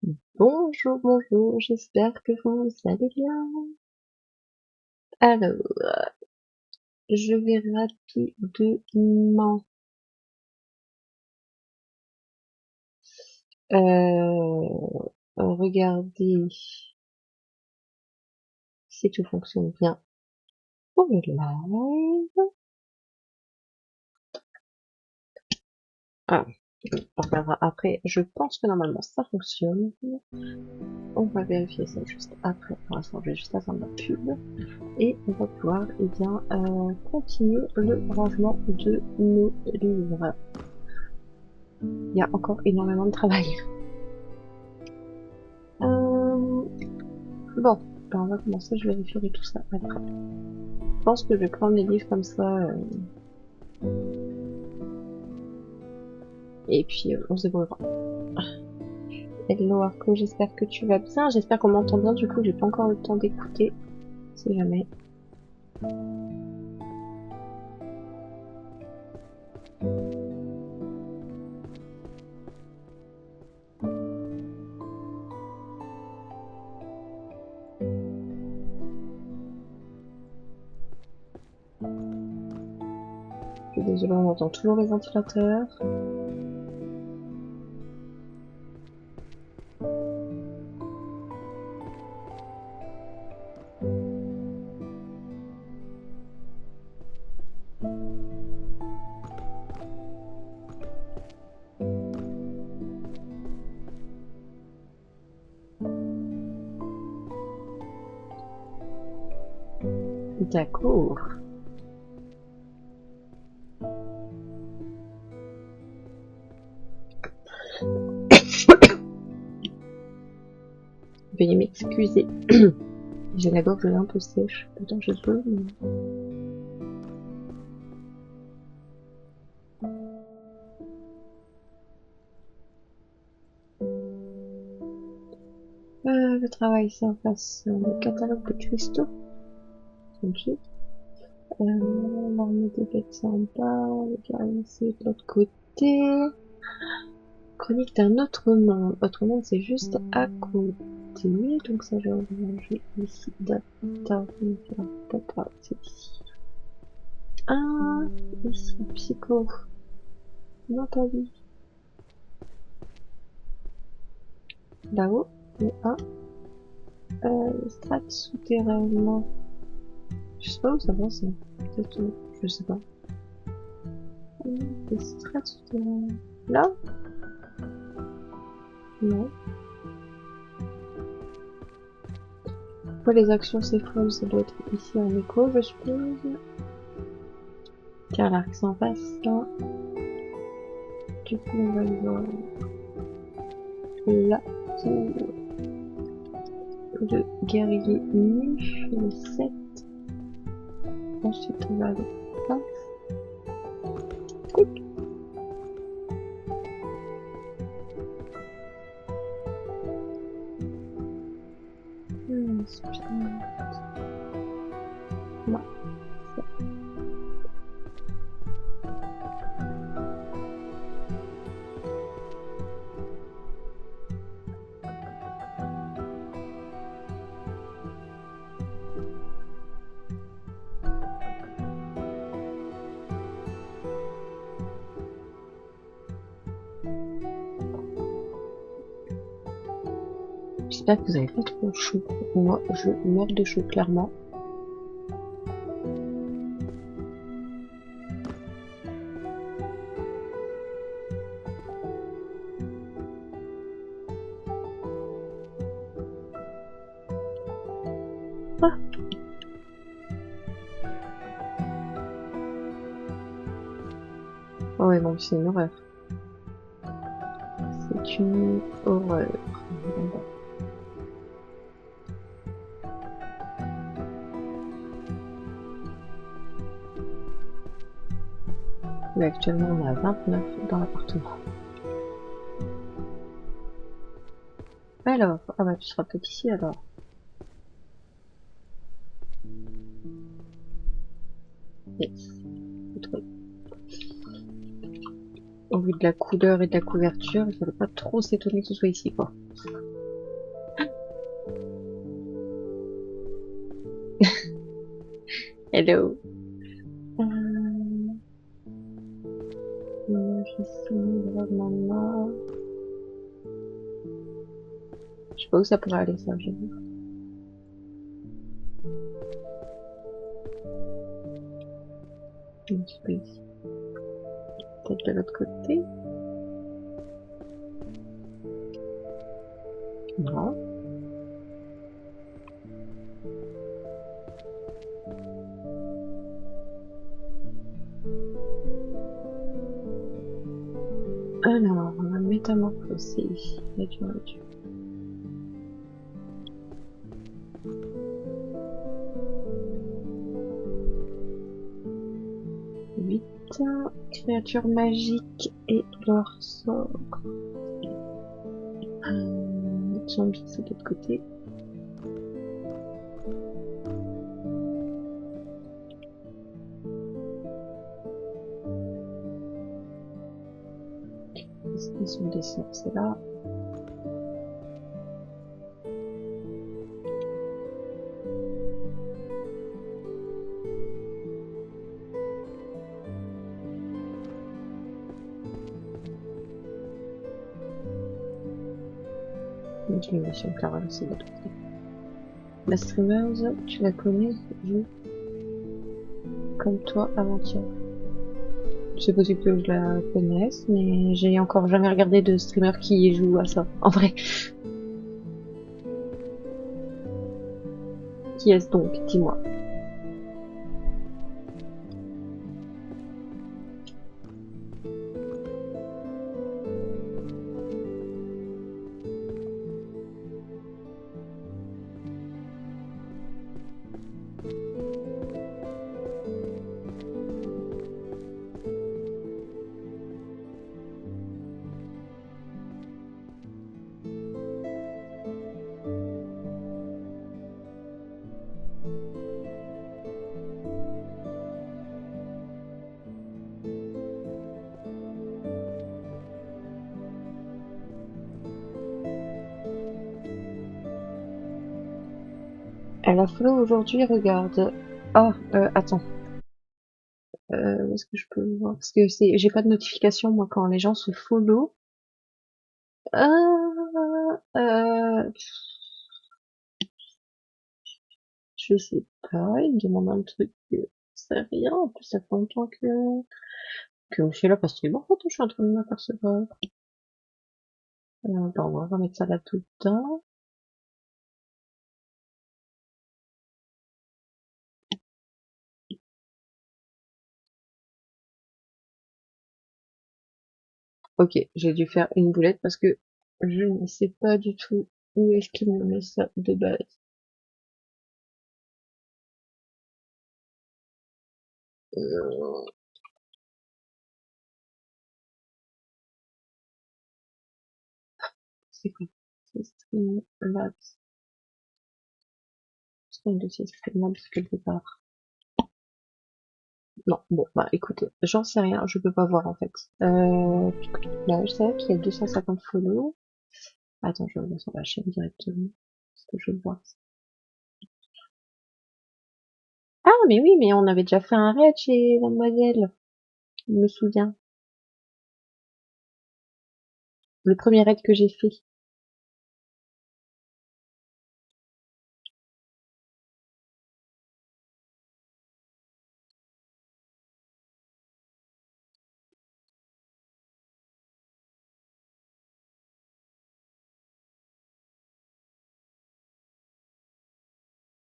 Bonjour, bonjour, j'espère que vous allez bien. Alors, je vais rapidement regarder si tout fonctionne bien pour le live. Ah, on regardera après. Je pense que normalement ça fonctionne. On va vérifier ça juste après. Pour l'instant, je vais juste attendre la pub. Et on va pouvoir continuer le rangement de nos livres. Il y a encore énormément de travail. Bon, ben on va commencer, je vérifierai tout ça après. Je pense que je vais prendre les livres comme ça, et puis on se débrouillera. Hello Arco, j'espère que tu vas bien, j'espère qu'on m'entend bien, du coup j'ai pas encore eu le temps d'écouter, si jamais. Je suis désolée, on entend toujours les ventilateurs. D'accord. Veuillez m'excuser. J'ai la gorge un peu sèche, pourtant je peux, mais... le travail s'en passe sur le catalogue de cristaux. Ok. L'armée des bêtes en bas, le guerrier c'est de l'autre côté. Chronique d'un autre monde. Autre monde c'est juste à côté. Donc ça je vais ranger ici. Data, c'est ici. Ah, ici, psycho. Nathalie. Là-haut, et un. Strat souterraine. Je sais pas où ça va ça. Peut-être, je sais pas. Des strats souterraines. Là? Non. Pourquoi les actions s'effondrent? Ça doit être ici en écho, je suppose. Car l'arc s'en passe là. Du coup, on va le voir là pour le guerrier nu, le 7. Ensuite, on va aller là. Couc. Non. J'espère que vous avez pas trop chaud. Moi, je meurs de chaud, clairement. Ah. Oh ouais, non, c'est une horreur. C'est une horreur. Mais actuellement, on est à 29 dans l'appartement. Alors, ah bah tu seras peut-être ici alors. Yes, c'est trouvé. Au vu de la couleur et de la couverture, il ne fallait pas trop s'étonner que ce soit ici, quoi. Hello. J'essaie de voir maman. Je sais pas où ça pourrait aller, ça, j'avoue. Un petit peu ici. Peut-être de l'autre côté. Non. Alors, on va métamorphoser. Réduire. 8. Créatures magiques et leur sort. Zombies, c'est de l'autre côté. Destination des sorts, c'est là. Dimension Clara, c'est de l'autre côté. La streameuse, tu la connais, je comme toi avant-hier. C'est possible que je la connaisse, mais j'ai encore jamais regardé de streamer qui joue à ça. En vrai. Qui est-ce donc? Dis-moi. Elle a follow aujourd'hui, regarde. Ah, attends. Où est-ce que je peux le voir? Parce que j'ai pas de notification, moi, quand les gens se follow. Je sais pas, il me demande un truc, c'est rien, en plus ça fait longtemps que je suis là parce que bon, en fait, je suis en train de m'apercevoir. Bon, on va mettre ça là tout le temps. Ok, j'ai dû faire une boulette parce que je ne sais pas du tout où est-ce qu'il me met ça de base. Euh, c'est quoi? C'est Streamlabs. C'est un dossier Streamlabs quelque part. Non, bon, bah écoutez, j'en sais rien, je peux pas voir en fait. Là, je sais qu'il y a 250 follow. Attends, je vais sur la chaîne directement. Parce que je vois. Ah, mais oui, mais on avait déjà fait un raid chez Mademoiselle. Je me souviens. Le premier raid que j'ai fait.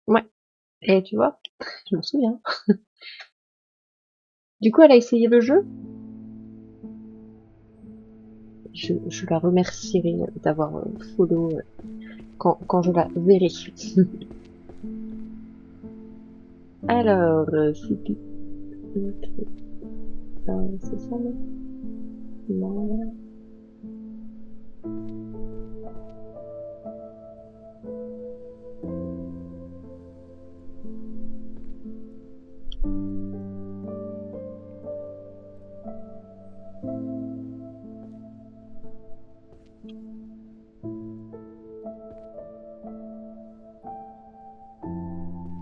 Ouais. Et tu vois, je m'en souviens. Du coup, elle a essayé le jeu. Je la remercierai d'avoir follow quand je la verrai. Alors, c'était... c'est ça, non? Non.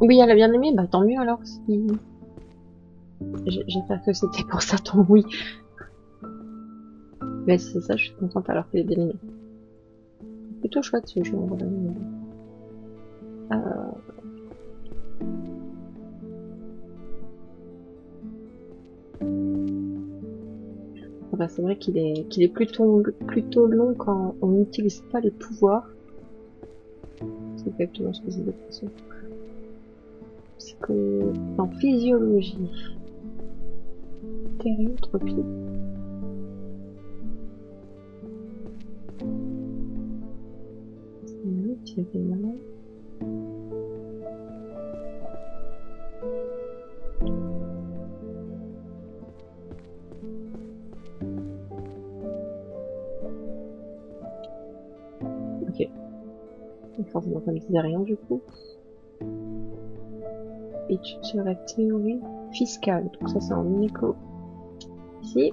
Oui, elle a bien aimé, bah tant mieux alors. Si... J'espère que c'était pour ça ton oui. Mais si c'est ça, je suis contente alors qu'elle est bien aimée. Plutôt chouette ce jeu en vrai. Euh, Enfin, c'est vrai qu'il est plutôt long quand on n'utilise pas les pouvoirs. C'est exactement ce que j'ai dit. En physiologie, stéréotropie. Là. Ok. Donc, forcément, ça me disait rien du coup. Étude sur la théorie fiscale. Donc ça, c'est en éco. Ici.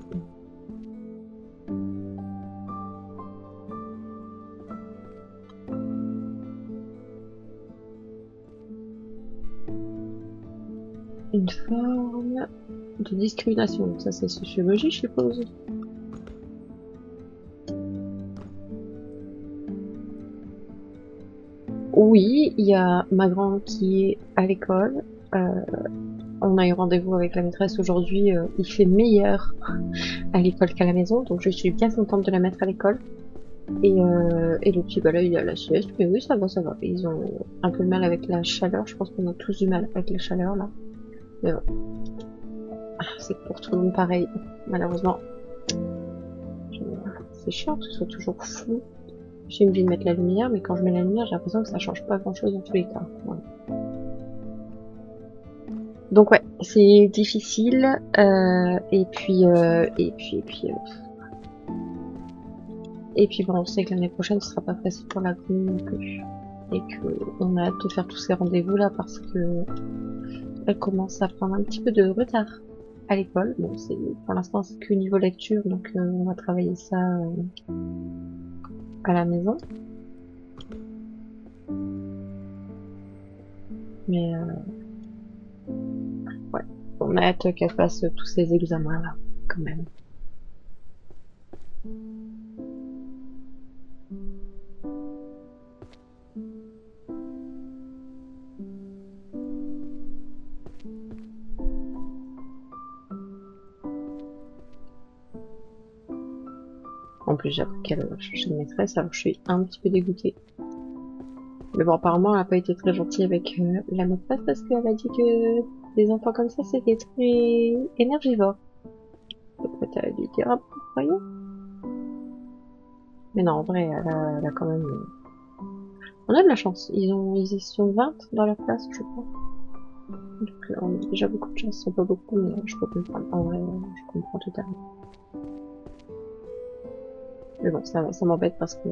Une forme de discrimination. Donc ça, c'est sociologie, je suppose. Oui, il y a ma grande qui est à l'école. On a eu rendez-vous avec la maîtresse aujourd'hui. Il fait meilleur à l'école qu'à la maison, donc je suis bien contente de la mettre à l'école. Et le petit, bah là, il est à la sieste. Mais oui, ça va, ça va. Ils ont un peu de mal avec la chaleur. Je pense qu'on a tous du mal avec la chaleur, là. Mais bon. Ah, c'est pour tout le monde pareil, malheureusement. C'est chiant que ce soit toujours flou. J'ai envie de mettre la lumière, mais quand je mets la lumière, j'ai l'impression que ça change pas grand-chose dans tous les cas. Voilà. Donc ouais, c'est difficile. Et puis bon, on sait que l'année prochaine, ce sera pas facile pour la commune non plus. Et que on a hâte de faire tous ces rendez-vous là parce que elle commence à prendre un petit peu de retard à l'école. Bon, pour l'instant c'est que niveau lecture, donc on va travailler ça à la maison. Mais ouais, on a hâte qu'elle fasse tous ces examens là, quand même. En plus, j'ai appris qu'elle va chercher une maîtresse, alors je suis un petit peu dégoûtée. Mais bon, apparemment, elle a pas été très gentille avec la maîtresse parce qu'elle a dit que des enfants comme ça, c'était très énergivore. Peut-être elle a dû dire, ah, voyons. Mais non, en vrai, elle a quand même... On a de la chance. Ils y sont 20 dans leur classe, je crois. Donc, on a déjà beaucoup de chance. C'est pas beaucoup, mais je peux comprendre. En vrai, je comprends totalement. Mais bon, ça m'embête parce que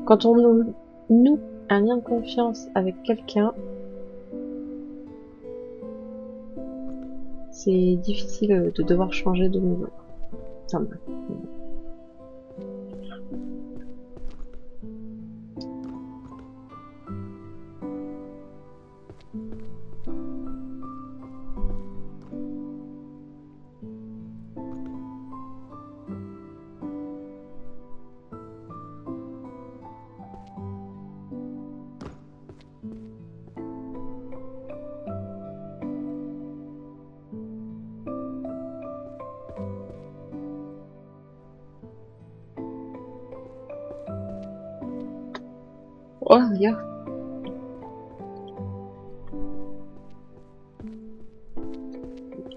quand on noue un lien de confiance avec quelqu'un, c'est difficile de devoir changer de nouveau. Enfin, bref. Oh, regarde.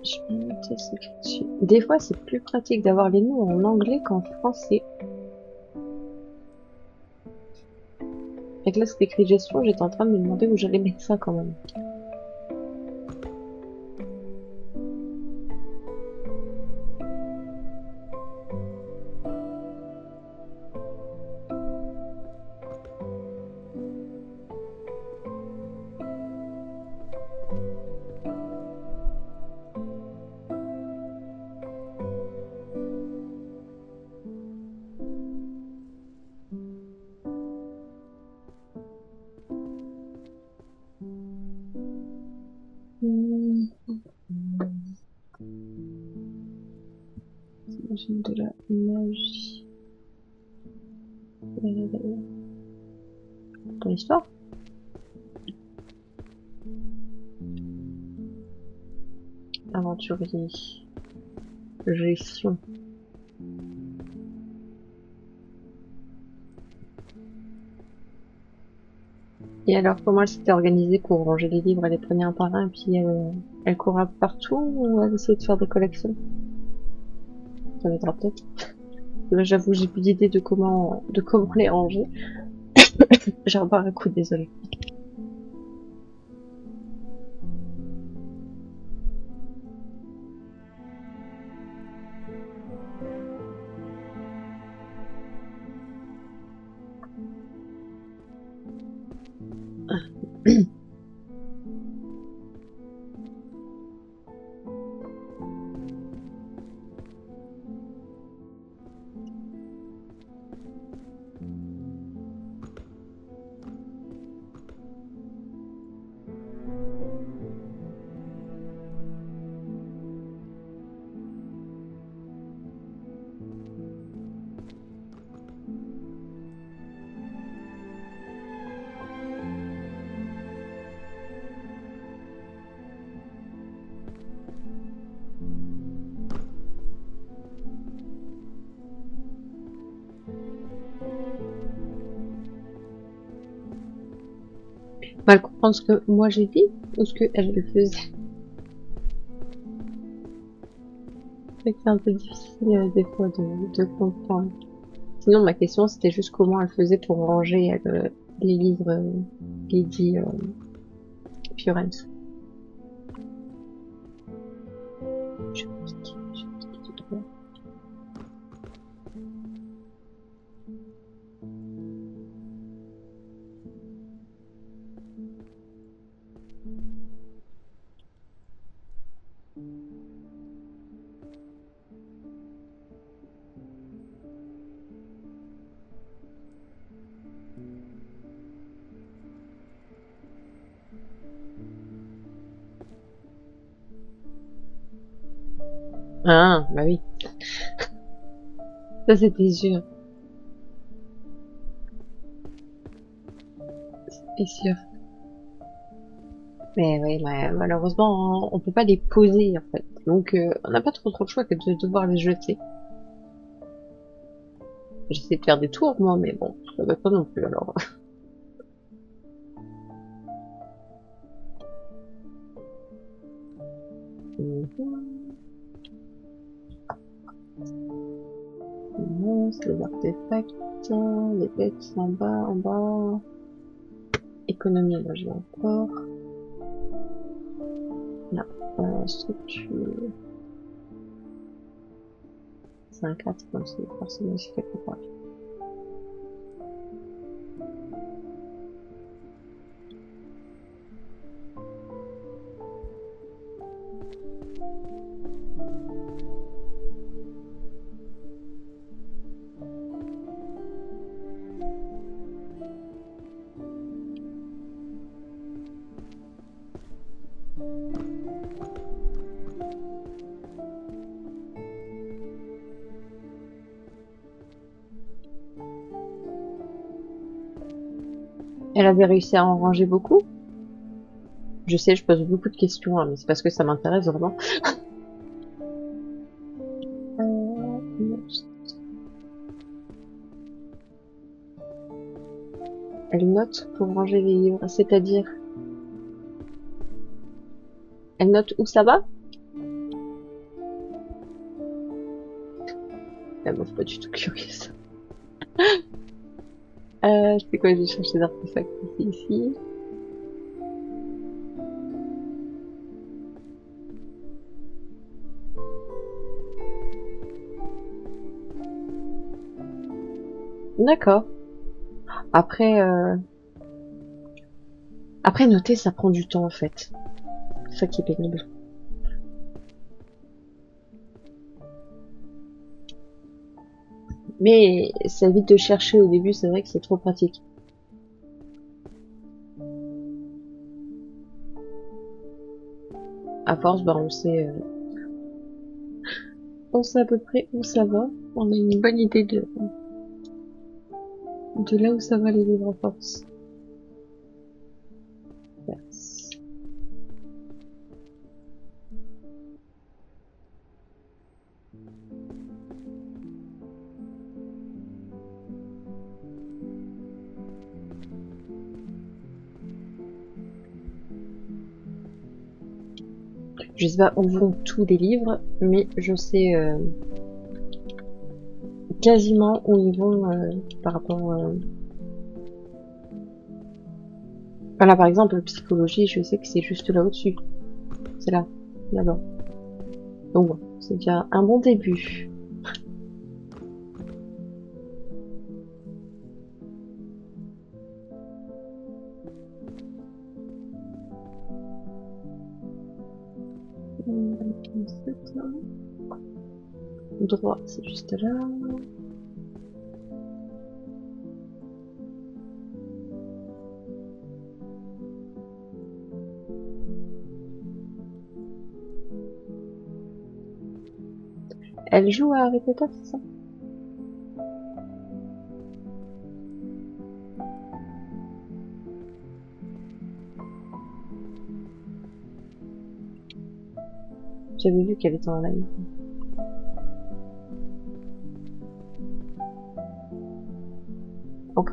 Je vais noter ce que dessus. Des fois, c'est plus pratique d'avoir les mots en anglais qu'en français. Avec là, c'est écrit gestion, j'étais en train de me demander où j'allais mettre ça quand même. fonctionne de la magie. Ton histoire? Aventurier. Gestion. Et alors, comment elle s'était organisée pour ranger les livres? Elle les prenait un par un et puis elle courait partout ou elle essayait de faire des collections? Ça m'aidera peut-être. Là, j'avoue, j'ai plus d'idée de comment les ranger. J'ai un par un coup, désolé. Mal comprendre ce que moi j'ai dit ou ce que elle faisait. C'est un peu difficile des fois de comprendre. Sinon, ma question c'était juste comment elle faisait pour ranger les livres Lady Fiorens. Ah, bah oui. Ça c'était sûr. C'est sûr. Mais oui, malheureusement, on peut pas les poser en fait. Donc on n'a pas trop le choix que de devoir les jeter. J'essaie de faire des tours moi, mais bon, ça va pas non plus alors. C'est les artefacts, les bêtes en bas. Économie, là j'ai encore. Là, structure. C'est un 4, donc c'est forcément ici quelque part. Elle avait réussi à en ranger beaucoup. Je sais, je pose beaucoup de questions, hein, mais c'est parce que ça m'intéresse vraiment. Elle note pour ranger les livres, c'est-à-dire elle note où ça va. La meuf pas du tout curieuse. C'est quoi, j'ai cherché des artefacts ici. D'accord. Après, après noter, ça prend du temps en fait. C'est ça qui est pénible. Mais ça évite de chercher au début, c'est vrai que c'est trop pratique. À force, bah on sait. on sait à peu près où ça va. On a une bonne idée de là où ça va les livres à force. Yes. Je sais pas où vont tous les livres, mais je sais quasiment où ils vont par rapport. Voilà, par exemple, psychologie, je sais que c'est juste là au-dessus. C'est là, là-bas. Donc bon, c'est déjà un bon début. Droit, c'est juste là. Elle joue à Harry Potter, c'est ça? J'avais vu qu'elle était en live. Ok.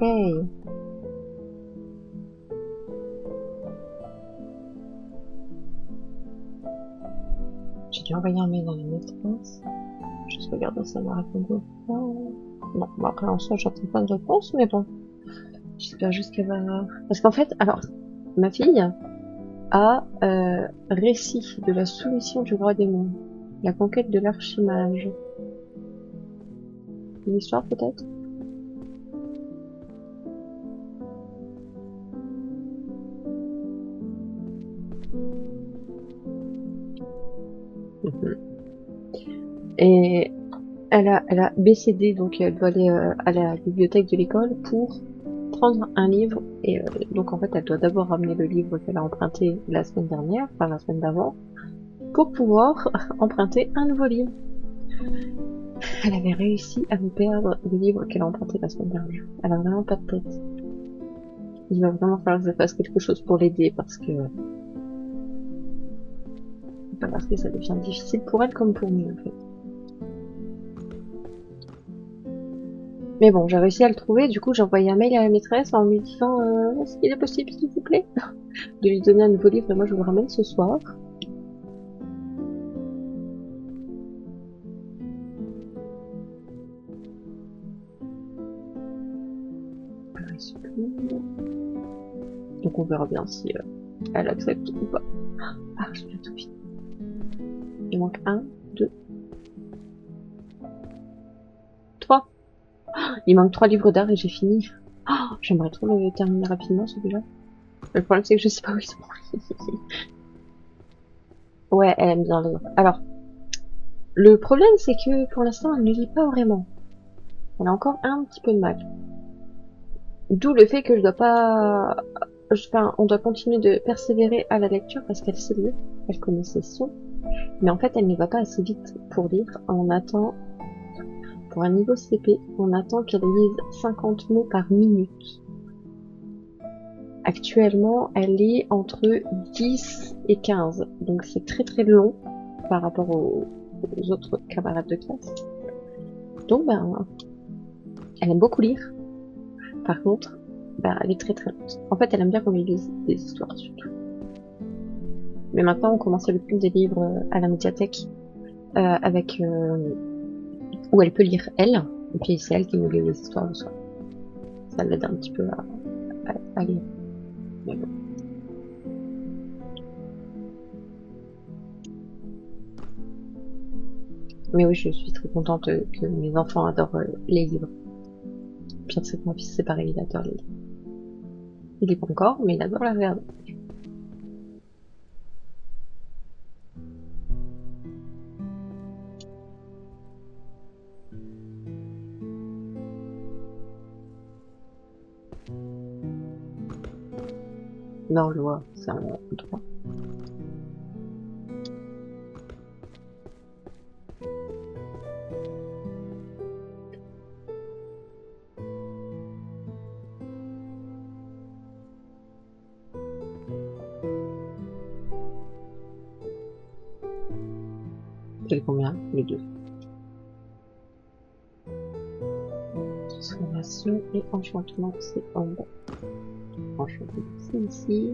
J'ai dû envoyer un mail à la maîtresse. Juste regarder si elle m'a répondu. Non, bon, après en soi j'attends pas de réponse, mais bon. J'espère juste qu'elle va... Parce qu'en fait, alors, ma fille a récit de la soumission du roi démon. La conquête de l'archimage. Une histoire peut-être? Et elle a BCD, donc elle doit aller à la bibliothèque de l'école pour prendre un livre. Et donc en fait, elle doit d'abord ramener le livre qu'elle a emprunté la semaine dernière, enfin la semaine d'avant, pour pouvoir emprunter un nouveau livre. Elle avait réussi à me perdre le livre qu'elle a emprunté la semaine dernière. Elle a vraiment pas de tête. Il va vraiment falloir que je fasse quelque chose pour l'aider parce que ça devient difficile pour elle comme pour nous en fait. Mais bon, j'ai réussi à le trouver, du coup j'ai envoyé un mail à la maîtresse en lui disant est-ce qu'il est possible s'il vous plaît de lui donner un nouveau livre et moi je vous le ramène ce soir. Donc on verra bien si elle accepte ou pas. Ah, j'ai bien tout fini. Il manque 1, 2, 3. Il manque 3 livres d'art et j'ai fini. Oh, j'aimerais trop le terminer rapidement celui-là. Le problème c'est que je sais pas où ils sont. Ouais, elle aime bien lire. Alors, le problème c'est que pour l'instant elle ne lit pas vraiment. Elle a encore un petit peu de mal. D'où le fait que je dois pas... Enfin, on doit continuer de persévérer à la lecture parce qu'elle sait lire, elle connaît ses sons. Mais en fait, elle ne va pas assez vite pour lire. On attend, pour un niveau CP, on attend qu'elle lise 50 mots par minute. Actuellement, elle est entre 10 et 15. Donc c'est très très long par rapport aux autres camarades de classe. Donc ben, elle aime beaucoup lire. Par contre, ben, elle est très très lente. En fait, elle aime bien qu'on lui lise des histoires surtout. Mais maintenant, on commence à lui prendre des livres à la médiathèque avec où elle peut lire elle, et puis c'est elle qui nous lit les histoires le soir. Ça l'aide un petit peu à lire. Mais bon. Mais oui, je suis très contente que mes enfants adorent les livres. Pire, c'est que mon fils, c'est pareil, il adore les livres. Il lit pas encore, mais il adore la regarder. Non, je vois, c'est un droit. C'est combien? Les deux. Transformation et enchantement, c'est en bas. Enchantement, c'est ici.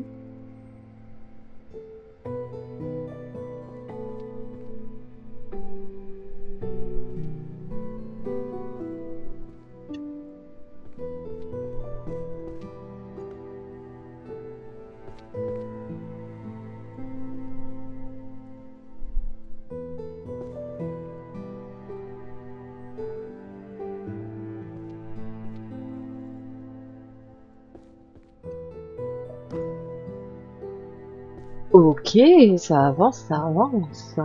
Ok, ça avance, ça avance.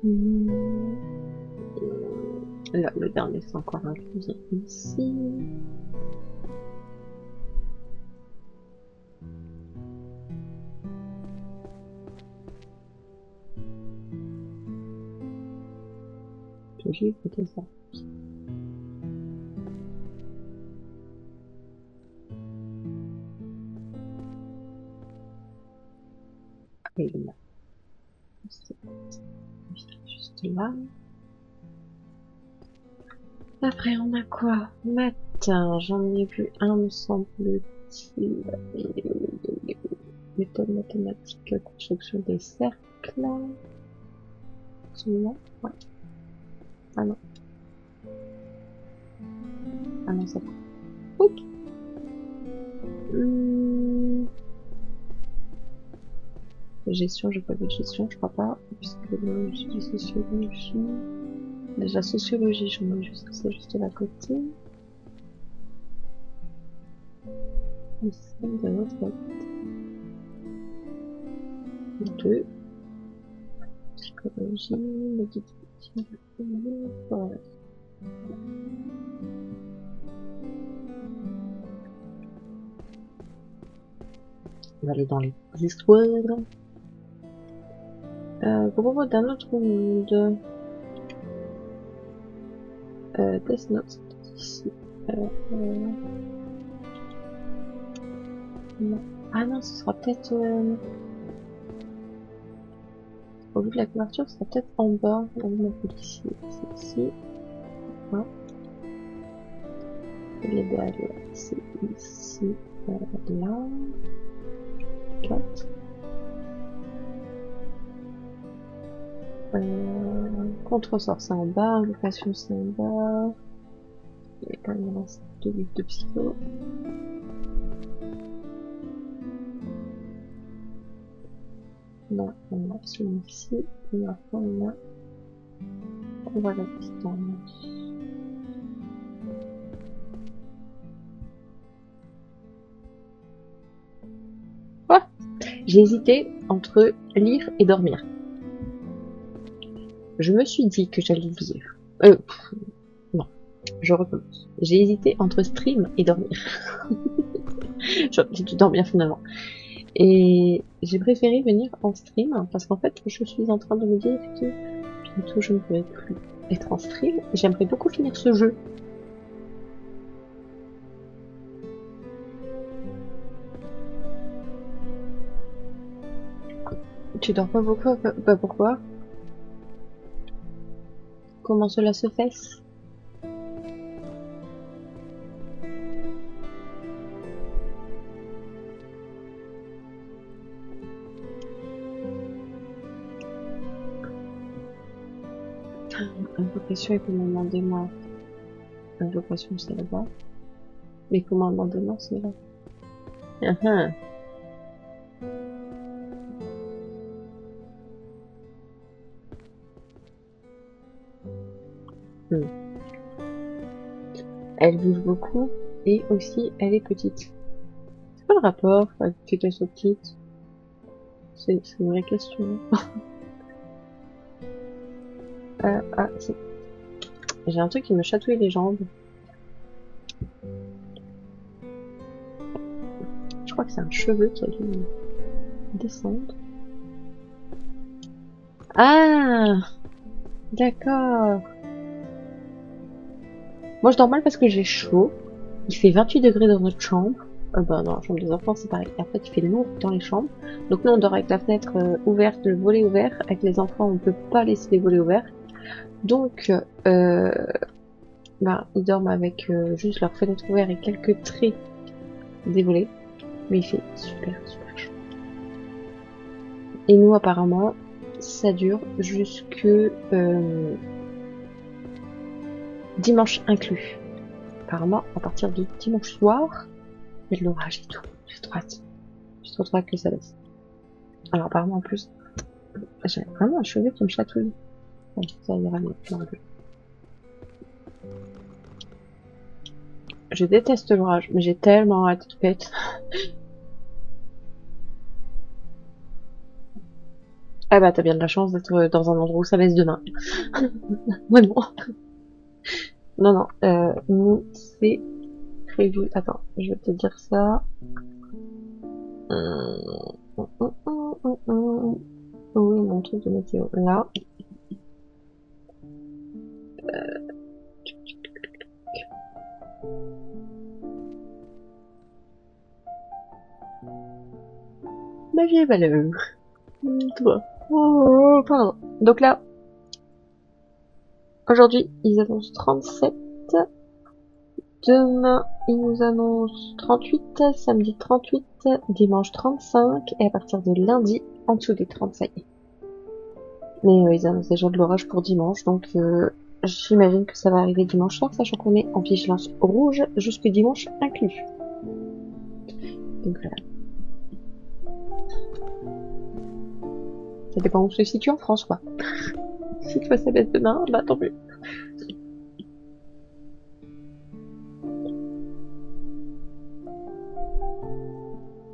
Mhm. Là, le dernier, c'est encore un lien ici. J'ai écouté ça. Et là, c'est juste là. Après, on a quoi? Matin, j'en ai vu un, me semble-t-il. Méthode mathématique, construction des cercles. Celui-là? Ouais. Ah non. Ah non, ça. Ok. Gestion, j'ai pas vu de gestion, je crois pas. Psychologie, sociologie. Déjà, sociologie, je mets juste ça juste à côté. Système de retraite. 2. Psychologie, méditation, voilà. On va aller dans les histoires. Propos d'un autre monde. Death Note, ici. Non. Ah non, ce sera peut-être... au vu de la couverture, ce sera peut-être en bas. On va ici, ici. Hein. Les balles, c'est ici, là. 4. Contresort, c'est en bas. Invocation, c'est en bas. Il y a quand même un de livres de psycho. Là, on a celui-ci. Et après, on a... On va la distance. Oh, j'ai hésité entre lire et dormir. Je me suis dit que j'allais lire. Non, je recommence. J'ai hésité entre stream et dormir. J'ai dû dormir finalement. Et j'ai préféré venir en stream parce qu'en fait, je suis en train de me dire que bientôt je ne pourrai plus être en stream et j'aimerais beaucoup finir ce jeu. Tu dors pas beaucoup? Bah pourquoi? Comment cela se fait? Invocation et commandement. Invocation c'est là-bas. Mais commandement c'est là. Uh-huh. Elle bouge beaucoup et aussi elle est petite. C'est pas le rapport avec que qu'elles soient petites? C'est une vraie question. J'ai un truc qui me chatouille les jambes. Je crois que c'est un cheveu qui a dû descendre. Ah, d'accord. Moi je dors mal parce que j'ai chaud. Il fait 28 degrés dans notre chambre. Bah dans la chambre des enfants c'est pareil. Après il fait lourd dans les chambres. Donc nous on dort avec la fenêtre ouverte, le volet ouvert. Avec les enfants on peut pas laisser les volets ouverts. Donc bah, ils dorment avec juste leur fenêtre ouverte et quelques traits des volets. Mais il fait super chaud. Et nous apparemment ça dure jusque dimanche inclus. Apparemment à partir de dimanche soir il y a de l'orage et tout. J'ai trop hâte. J'ai trop hâte que ça laisse. Alors apparemment en plus, j'ai vraiment un cheveu qui me chatouille. Bon, ça ira mieux. Je déteste l'orage, mais j'ai tellement hâte qu'il pète. Ah bah t'as bien de la chance d'être dans un endroit où ça laisse demain. Moi non. Non, nous c'est prévu. Attends, je vais te dire ça. Oui, mon truc de météo. Là. Ma vieille valeur. Toi. Oh, pardon. Donc là, aujourd'hui, ils annoncent 37. Demain, ils nous annoncent 38. Samedi 38. Dimanche 35. Et à partir de lundi, en dessous des 35. Mais ils annoncent déjà de l'orage pour dimanche. Donc j'imagine que ça va arriver dimanche soir, sachant qu'on est en vigilance rouge jusque dimanche inclus. Donc voilà. Ça dépend où se situe en France, quoi. Si tu vois ça baisse demain, bah tant mieux.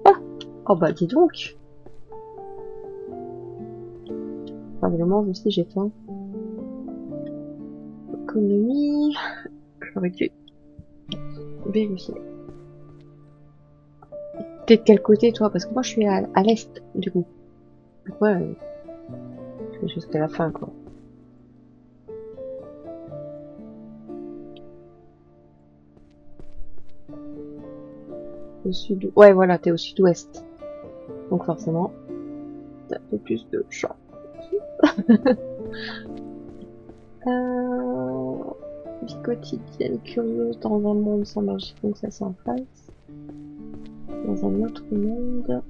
Ah, oh bah dis donc. Probablement, aussi j'ai faim. Économie. J'aurais dû vérifier. T'es de quel côté toi? Parce que moi je suis à l'est du coup. Donc ouais, c'est jusqu'à la fin quoi. Au sud. Ouais voilà, t'es au sud-ouest. Donc forcément, t'as un peu plus de champs. Vie quotidienne curieuse dans un monde sans magie, donc ça c'est en face. Dans un autre monde.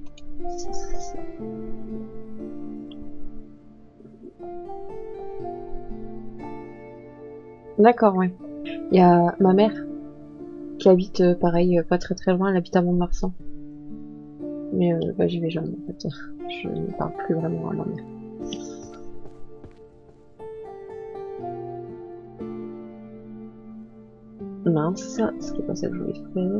D'accord, ouais. Il y a ma mère qui habite pareil, pas très loin, elle habite à Mont-de-Marsan. Mais bah, j'y vais jamais en fait. Je ne parle plus vraiment à ma mère. Mince, ce qui est pas ça que je voulais faire.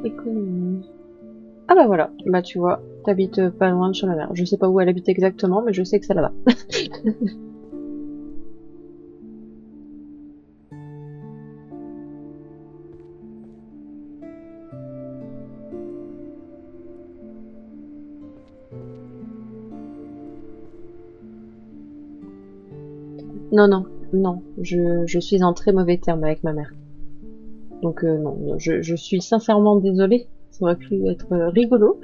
Économie. Ah bah voilà, bah tu vois, t'habites pas loin de chez ma mère. Je sais pas où elle habite exactement, mais je sais que c'est là-bas. Non, je suis en très mauvais terme avec ma mère. Donc non, je suis sincèrement désolée. Ça aurait pu être rigolo,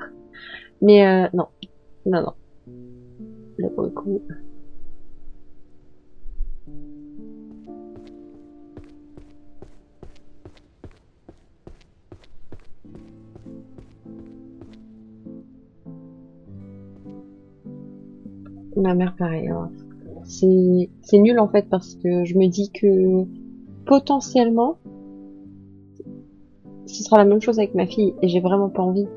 mais non. Là pour le coup. Ma mère pareil. Hein. C'est nul en fait parce que je me dis que potentiellement ce sera la même chose avec ma fille et j'ai vraiment pas envie.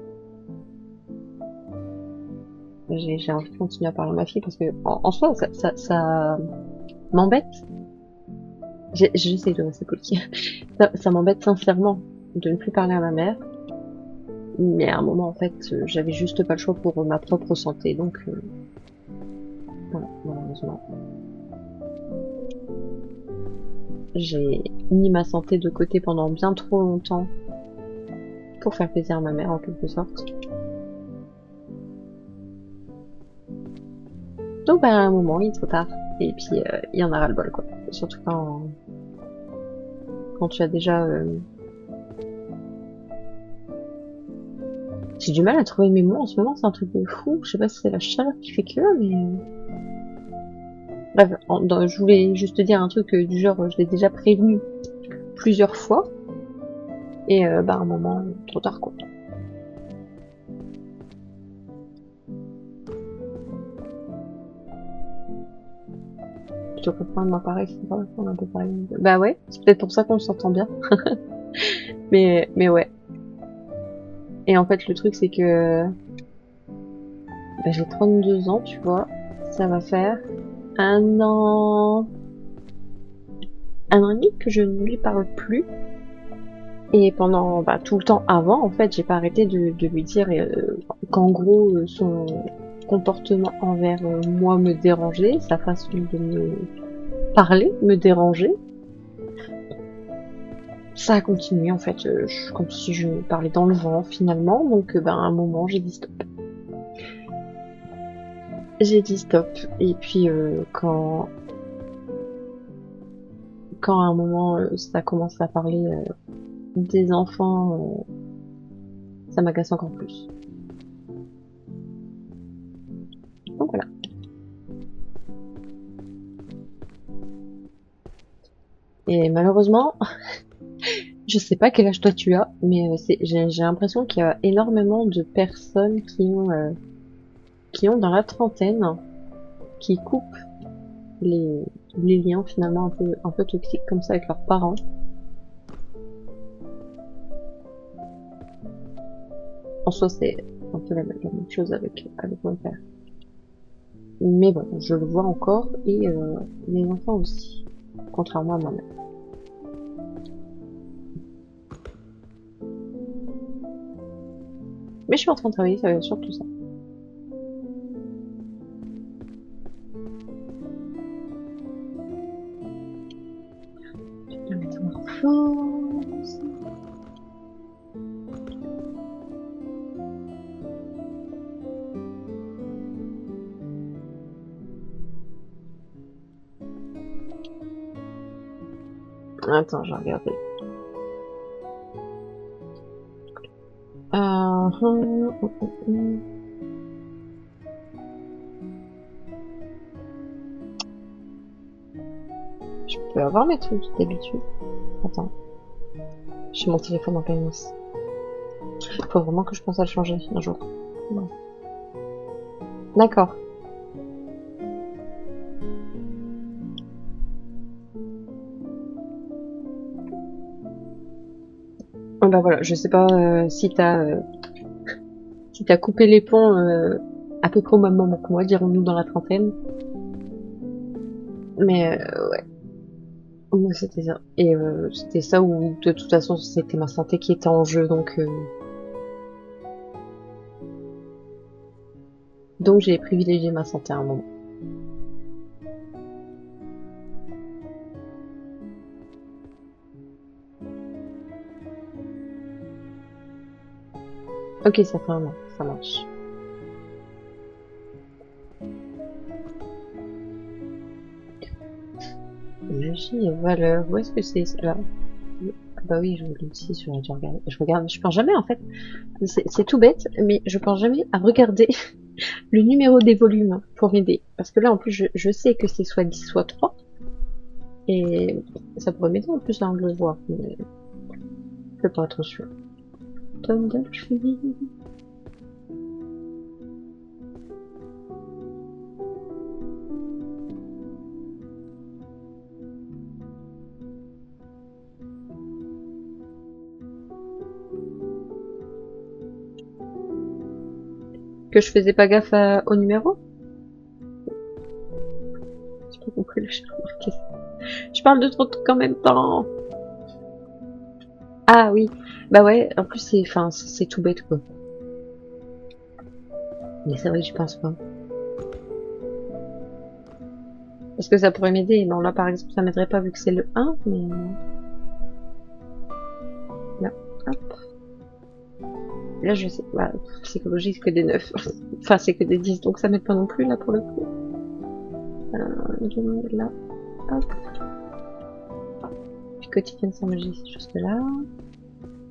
J'ai envie de continuer à parler à ma fille parce que en soi ça m'embête J'essaie de rester poli. Ça m'embête sincèrement de ne plus parler à ma mère. Mais à un moment, en fait, j'avais juste pas le choix pour ma propre santé, donc voilà, malheureusement. J'ai mis ma santé de côté pendant bien trop longtemps pour faire plaisir à ma mère, en quelque sorte. Donc, bah, à un moment, il est trop tard. Et puis, il y en a ras-le-bol, quoi. Surtout quand tu as déjà... J'ai du mal à trouver mes mots en ce moment, c'est un truc de fou. Je sais pas si c'est la chaleur qui fait que, mais... Bref, je voulais juste te dire un truc du genre, je l'ai déjà prévenu plusieurs fois. Et bah, à un moment, trop tard, quoi. Je te comprends, moi pareil, c'est pas on est un peu pareil. Bah ouais, c'est peut-être pour ça qu'on s'entend bien. Mais ouais. Et en fait, le truc, c'est que bah, j'ai 32 ans, tu vois. Ça va faire un an... un an et demi que je ne lui parle plus. Et pendant bah, tout le temps avant, en fait, j'ai pas arrêté de lui dire qu'en gros, son comportement envers moi me dérangeait, sa façon de me parler me dérangeait. Ça a continué en fait, comme si je parlais dans le vent finalement, donc ben, à un moment j'ai dit stop. J'ai dit stop, et puis quand à un moment ça commence à parler des enfants, ça m'agace encore plus. Donc voilà. Et malheureusement, je sais pas quel âge toi tu as, mais j'ai l'impression qu'il y a énormément de personnes qui ont dans la trentaine, qui coupent les, les liens finalement un peu toxiques comme ça avec leurs parents. En soi, c'est un peu la même chose avec mon père. Mais bon, je le vois encore et les enfants aussi, contrairement à moi-même. Mais je suis en train de travailler sur tout ça. La métamorphose. Attends, j'ai regardé. Je peux avoir mes trucs d'habitude. Attends. J'ai mon téléphone en pleine masse. Faut vraiment que je pense à le changer un jour. Bon. D'accord. Oh, bah voilà, je sais pas si t'as coupé les ponts à peu près au même moment que moi, dirons-nous dans la trentaine. Mais ouais, moi c'était ça. Et c'était ça où de toute façon c'était ma santé qui était en jeu, donc j'ai privilégié ma santé à un moment. Ok, ça fait un an, ça marche. Magie et valeur, où est-ce que c'est là? Ah bah oui, je l'ai ici, je regarde. Je pense jamais en fait. C'est tout bête, mais je pense jamais à regarder le numéro des volumes pour m'aider. Parce que là, en plus, je sais que c'est soit 10, soit 3. Et ça pourrait m'aider en plus à le voir. Mais je fais pas attention. Tom Duffy. Que je faisais pas gaffe au numéro? J'ai pas compris, j'ai remarqué. Je parle de trop de trucs en même temps. Ah oui, bah ouais, en plus c'est tout bête quoi. Mais c'est vrai que j'y pense pas. Est-ce que ça pourrait m'aider? Non, là par exemple ça m'aiderait pas vu que c'est le 1, mais... Là, hop. Là je sais, bah, psychologie c'est que des 9. Enfin c'est que des 10, donc ça m'aide pas non plus là pour le coup. Là, hop. Puis quotidienne sans magie, c'est juste là.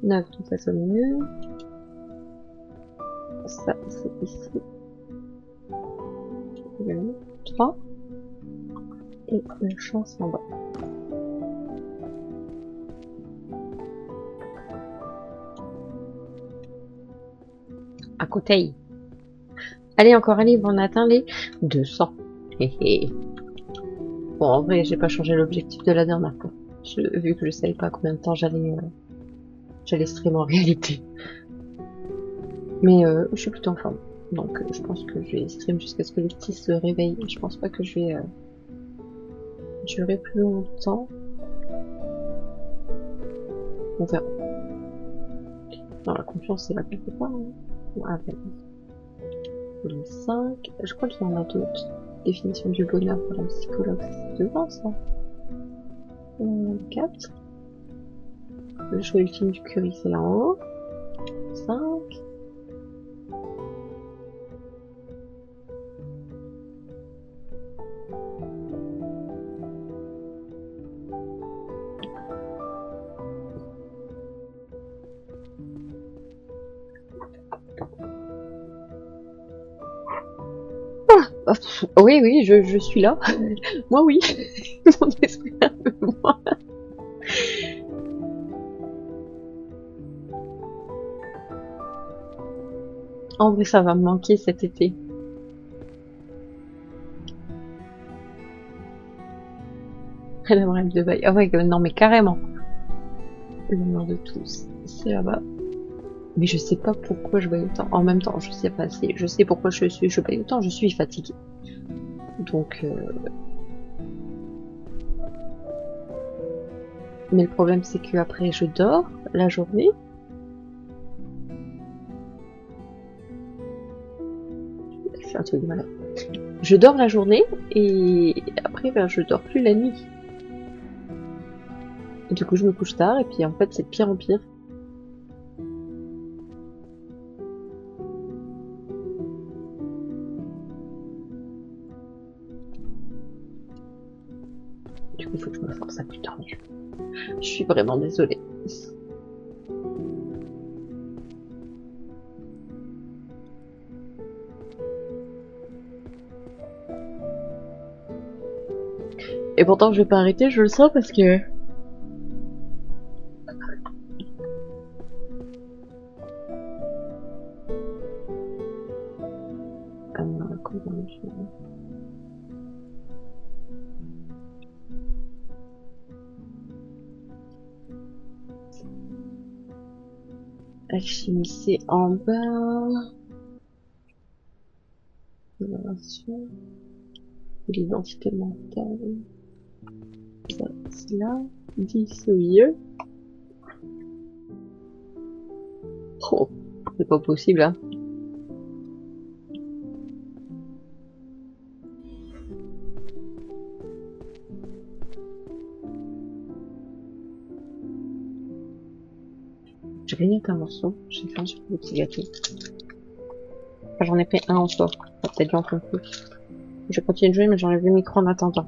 9, donc ça sonne mieux. Ça c'est ici. 3. Et la chance en bas. À côté. Allez, encore un livre, on a atteint les 200. Bon, en vrai, j'ai pas changé l'objectif de la dernière fois. Vu que je savais pas combien de temps j'allais stream en réalité. Mais je suis plutôt en forme. Donc je pense que je vais stream jusqu'à ce que les petits se réveillent. Je pense pas que je vais durer plus longtemps. On verra. Non, la confiance, c'est là quelque part. Hein. Les 5. Je crois qu'il y en a d'autres. Définition du bonheur pour un psychologue. C'est devant ça. 4. Le choix ultime du curry, c'est là en haut. 5. Oui, oui, je suis là. Moi, oui. Mon esprit, moi. En vrai, ça va me manquer cet été. La brève de bail. Ah ouais, non, mais carrément. Le nom de tous, c'est là-bas. Mais je sais pas pourquoi je baille autant. En même temps, je sais pas si je sais pourquoi je baille autant. Je suis fatiguée. Donc, mais le problème, c'est que après, je dors la journée. C'est un truc de malade. Je dors la journée et après, ben, je dors plus la nuit. Et du coup, je me couche tard et puis en fait, c'est de pire en pire. Du coup, il faut que je me force à plus dormir. Je suis vraiment désolée. Et pourtant, je vais pas arrêter, je le sens parce que... Alchimie, c'est en bas. L'identité mentale. Ça, c'est là. 10 au milieu. Oh, c'est pas possible, hein. J'ai gagné un morceau. J'ai fait un super petit gâteau. Enfin, j'en ai pris un en soi. Ça peut-être dû en prendre plus. Je continue de jouer, mais j'enlève le micro en attendant.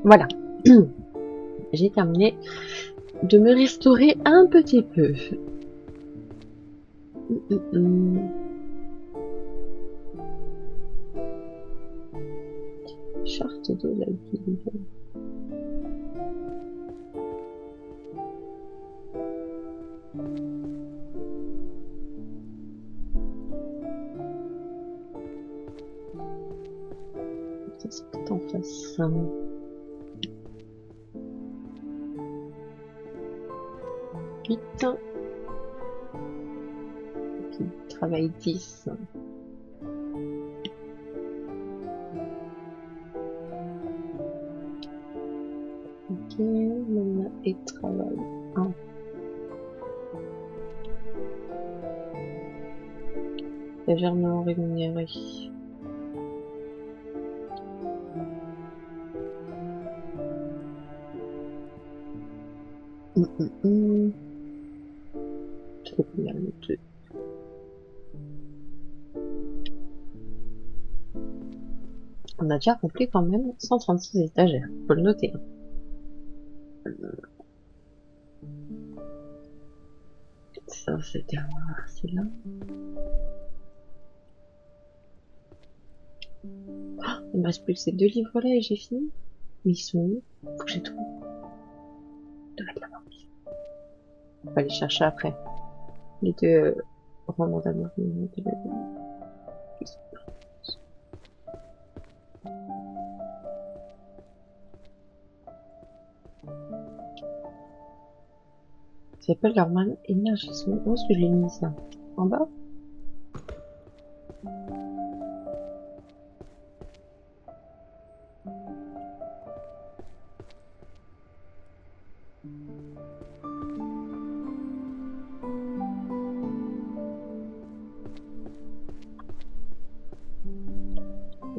Voilà. J'ai terminé de me restaurer un petit peu. Charte de la ville. Ça c'est peut-être en face. Vite. Ok, travail 10. Ok, maintenant et travail 1. Légèrement rémunéré. Trop bien le 2. On a déjà rempli quand même 136 étagères. Faut le noter. Ça, c'était c'est là. Il me reste plus que ces 2 livres là et j'ai fini. Mais ils sont où? Faut que j'ai tout. De mettre là-bas. On va les chercher après. Les 2 romans d'amour. Ça s'appelle Normal Énergisme. Où est-ce que je l'ai mis ça? En bas?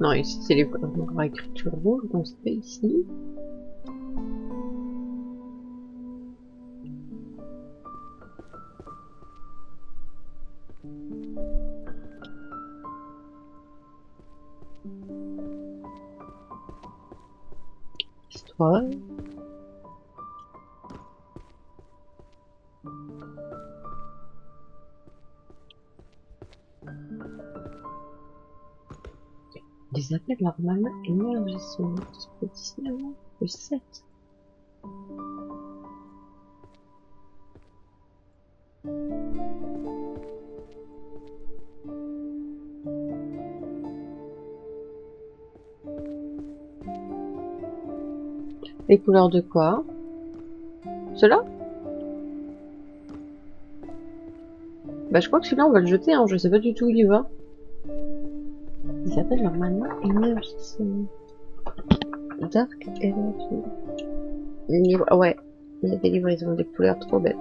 Non, ici c'est les écriture rouge, donc c'est ici. Histoire. Les appels normalement énergisme. C'est 19 ans. Le 7. Les couleurs de quoi? Ceux-là? Bah je crois que celui-là on va le jeter, hein. Je sais pas du tout où il va. Ils appellent normalement énergisme. Dark Energy. Ouais. Il y a des livres, ils ont des couleurs trop belles.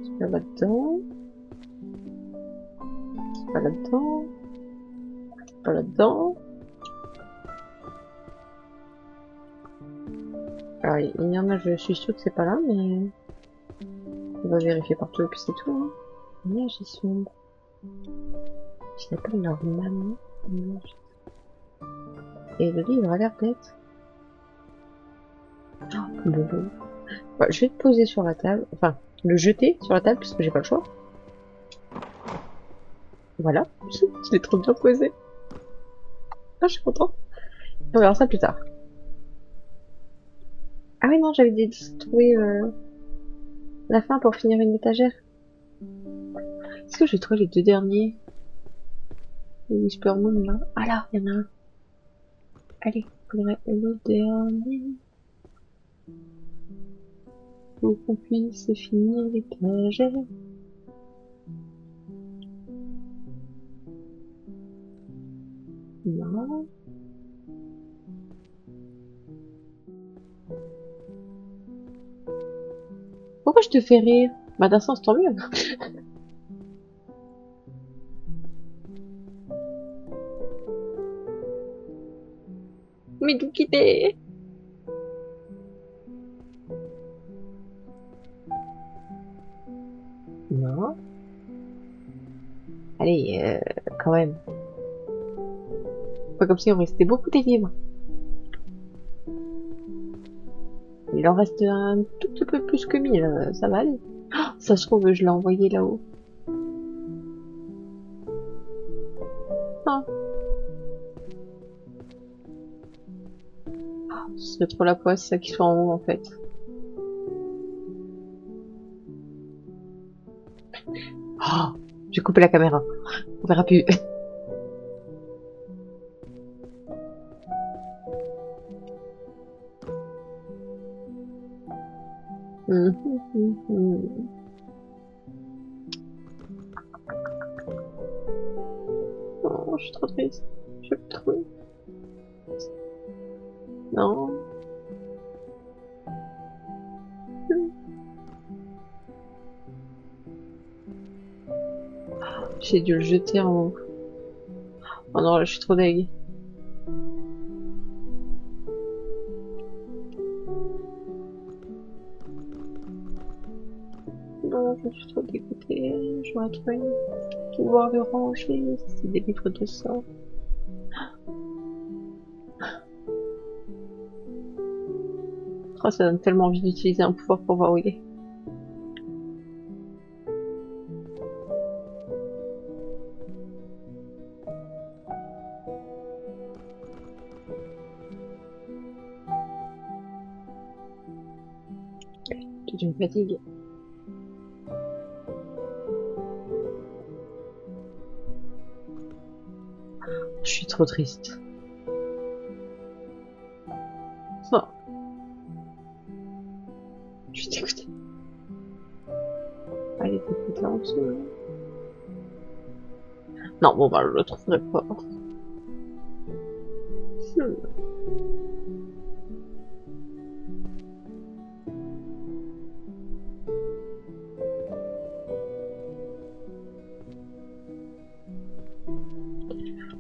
C'est pas là-dedans. C'est pas là-dedans. C'est pas là-dedans. Alors, il y en a, je suis sûre que c'est pas là, mais on va vérifier partout et puis c'est tout. Hein. Énergisme. Je l'appelle normalement. Et le livre a l'air d'être. Oh, le lot. Ouais, je vais te poser sur la table. Enfin, le jeter sur la table puisque j'ai pas le choix. Voilà. Je l'ai trop bien posé. Ah, je suis contente. On verra ça plus tard. Ah oui, non, j'avais trouvé la fin pour finir une étagère. Est-ce que j'ai trouvé les 2 derniers? Les Whisper Moon, là. Ah là, il y en a un. Allez, faudrait le dernier. Pour qu'on puisse finir l'étagère. Non. Pourquoi je te fais rire? Bah d'un sens, tant mieux. Mais d'où quitter? Non. Allez, quand même. Pas comme si on restait beaucoup des livres. Il en reste un tout petit peu plus que 1000, ça va aller. Ah, ça se trouve, je l'ai envoyé là-haut. Ah, c'est trop la poisse, ça qui soit en haut en fait. Ah, j'ai coupé la caméra. On verra plus. Oh, je suis trop triste. Je suis trop. Non. J'ai dû le jeter en haut. Oh non, là, je suis trop deg. Non, je suis trop dégoûtée. J'aurais trop aimé pouvoir le ranger. C'est des livres de sort. Oh, ça donne tellement envie d'utiliser un pouvoir pour voir où il est. Tu me fatigues. Je suis trop triste. Oh, je suis dégoûtée. Allez, peut-être là en dessous. Là. Non, bon, bah, je le trouverai pas.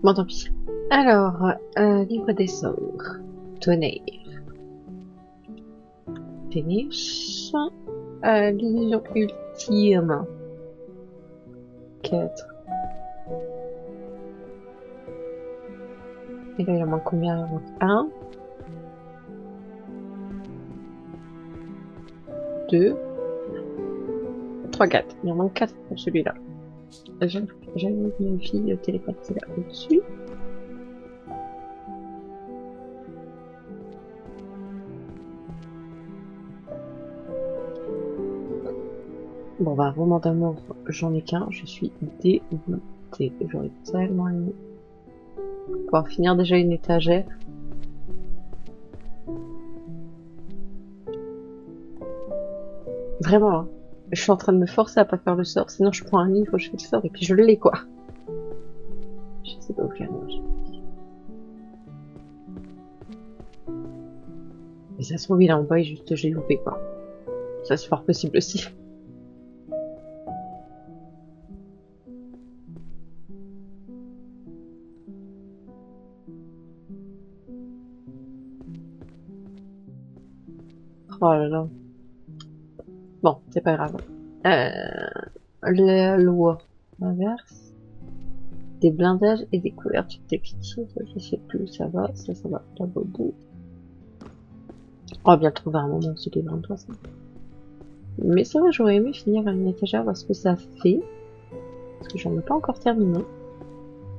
Bon, tant pis. Alors, livre des sorts. Tonnerre. Finish. L'illusion ultime. 4. Et là, il en manque combien? Il en manque 1, 2, 3, 4. Il en manque 4 pour celui-là. J'avais une fille télépathie là au-dessus. Bon, bah, roman d'amour, j'en ai qu'un. Je suis dégoûtée. J'aurais tellement aimé pouvoir finir déjà une étagère. Vraiment, hein. Je suis en train de me forcer à pas faire le sort, sinon je prends un livre, je fais le sort et puis je l'ai quoi. Je sais pas où faire. Mais ça se trouve, il est en bas et juste j'ai loupé quoi. Ça c'est fort possible aussi. Oh là là. Bon, c'est pas grave. La loi inverse. Des blindages et des couvertures textiles, ça je sais plus, ça va, ça va, la bobo. On va bien le trouver à un moment, ce livre, toi, ça. Mais c'est vrai, j'aurais aimé finir une étagère, voir ce que ça fait. Parce que j'en ai pas encore terminé.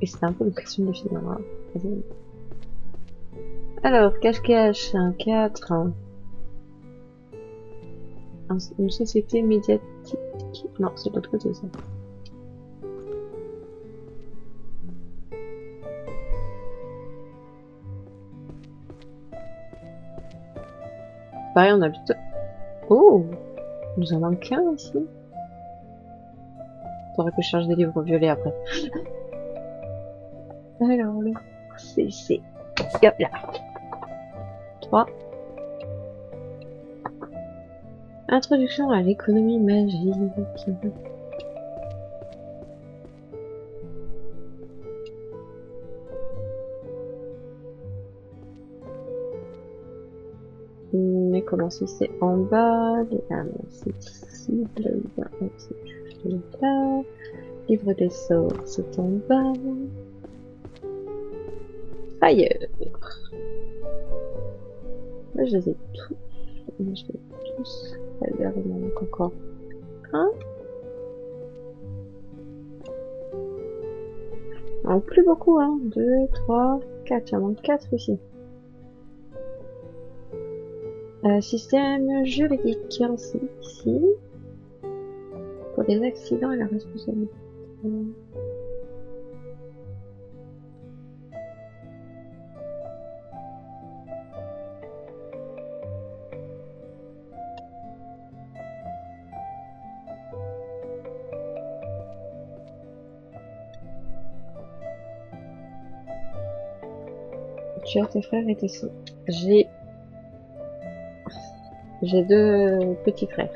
Et c'était un peu l'occasion de finir. Hein. Alors, cache-cache, un 4. Une société médiatique. Non, c'est de l'autre côté, ça. Pareil, on habite... Oh, nous en manque qu'un ici. Faudrait que je charge des livres violets après. Alors, le CC. Hop là. 3. Introduction à l'économie magique. Une commencer, c'est en bas. C'est ici. C'est juste là. Livre des sorts, c'est en bas. Fire. Là, je les ai tous. Je les ai tous. Fire, il m'en manque encore un. Donc plus beaucoup, hein. 2, 3, 4. Il en manque 4 ici. Système juridique, c'est ici. Pour les accidents et la responsabilité. Tu as tes frères et tes sœurs. J'ai 2 petits frères.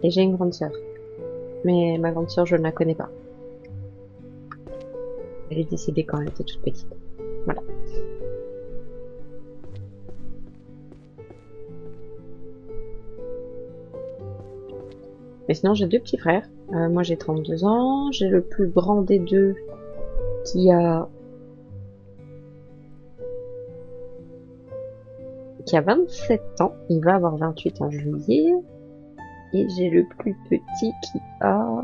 Et j'ai une grande sœur. Mais ma grande sœur, je ne la connais pas. Elle est décédée quand elle était toute petite. Voilà. Mais sinon, j'ai 2 petits frères. Moi, j'ai 32 ans. J'ai le plus grand des 2 qui a 27 ans. Il va avoir 28 en juillet. Et j'ai le plus petit qui a...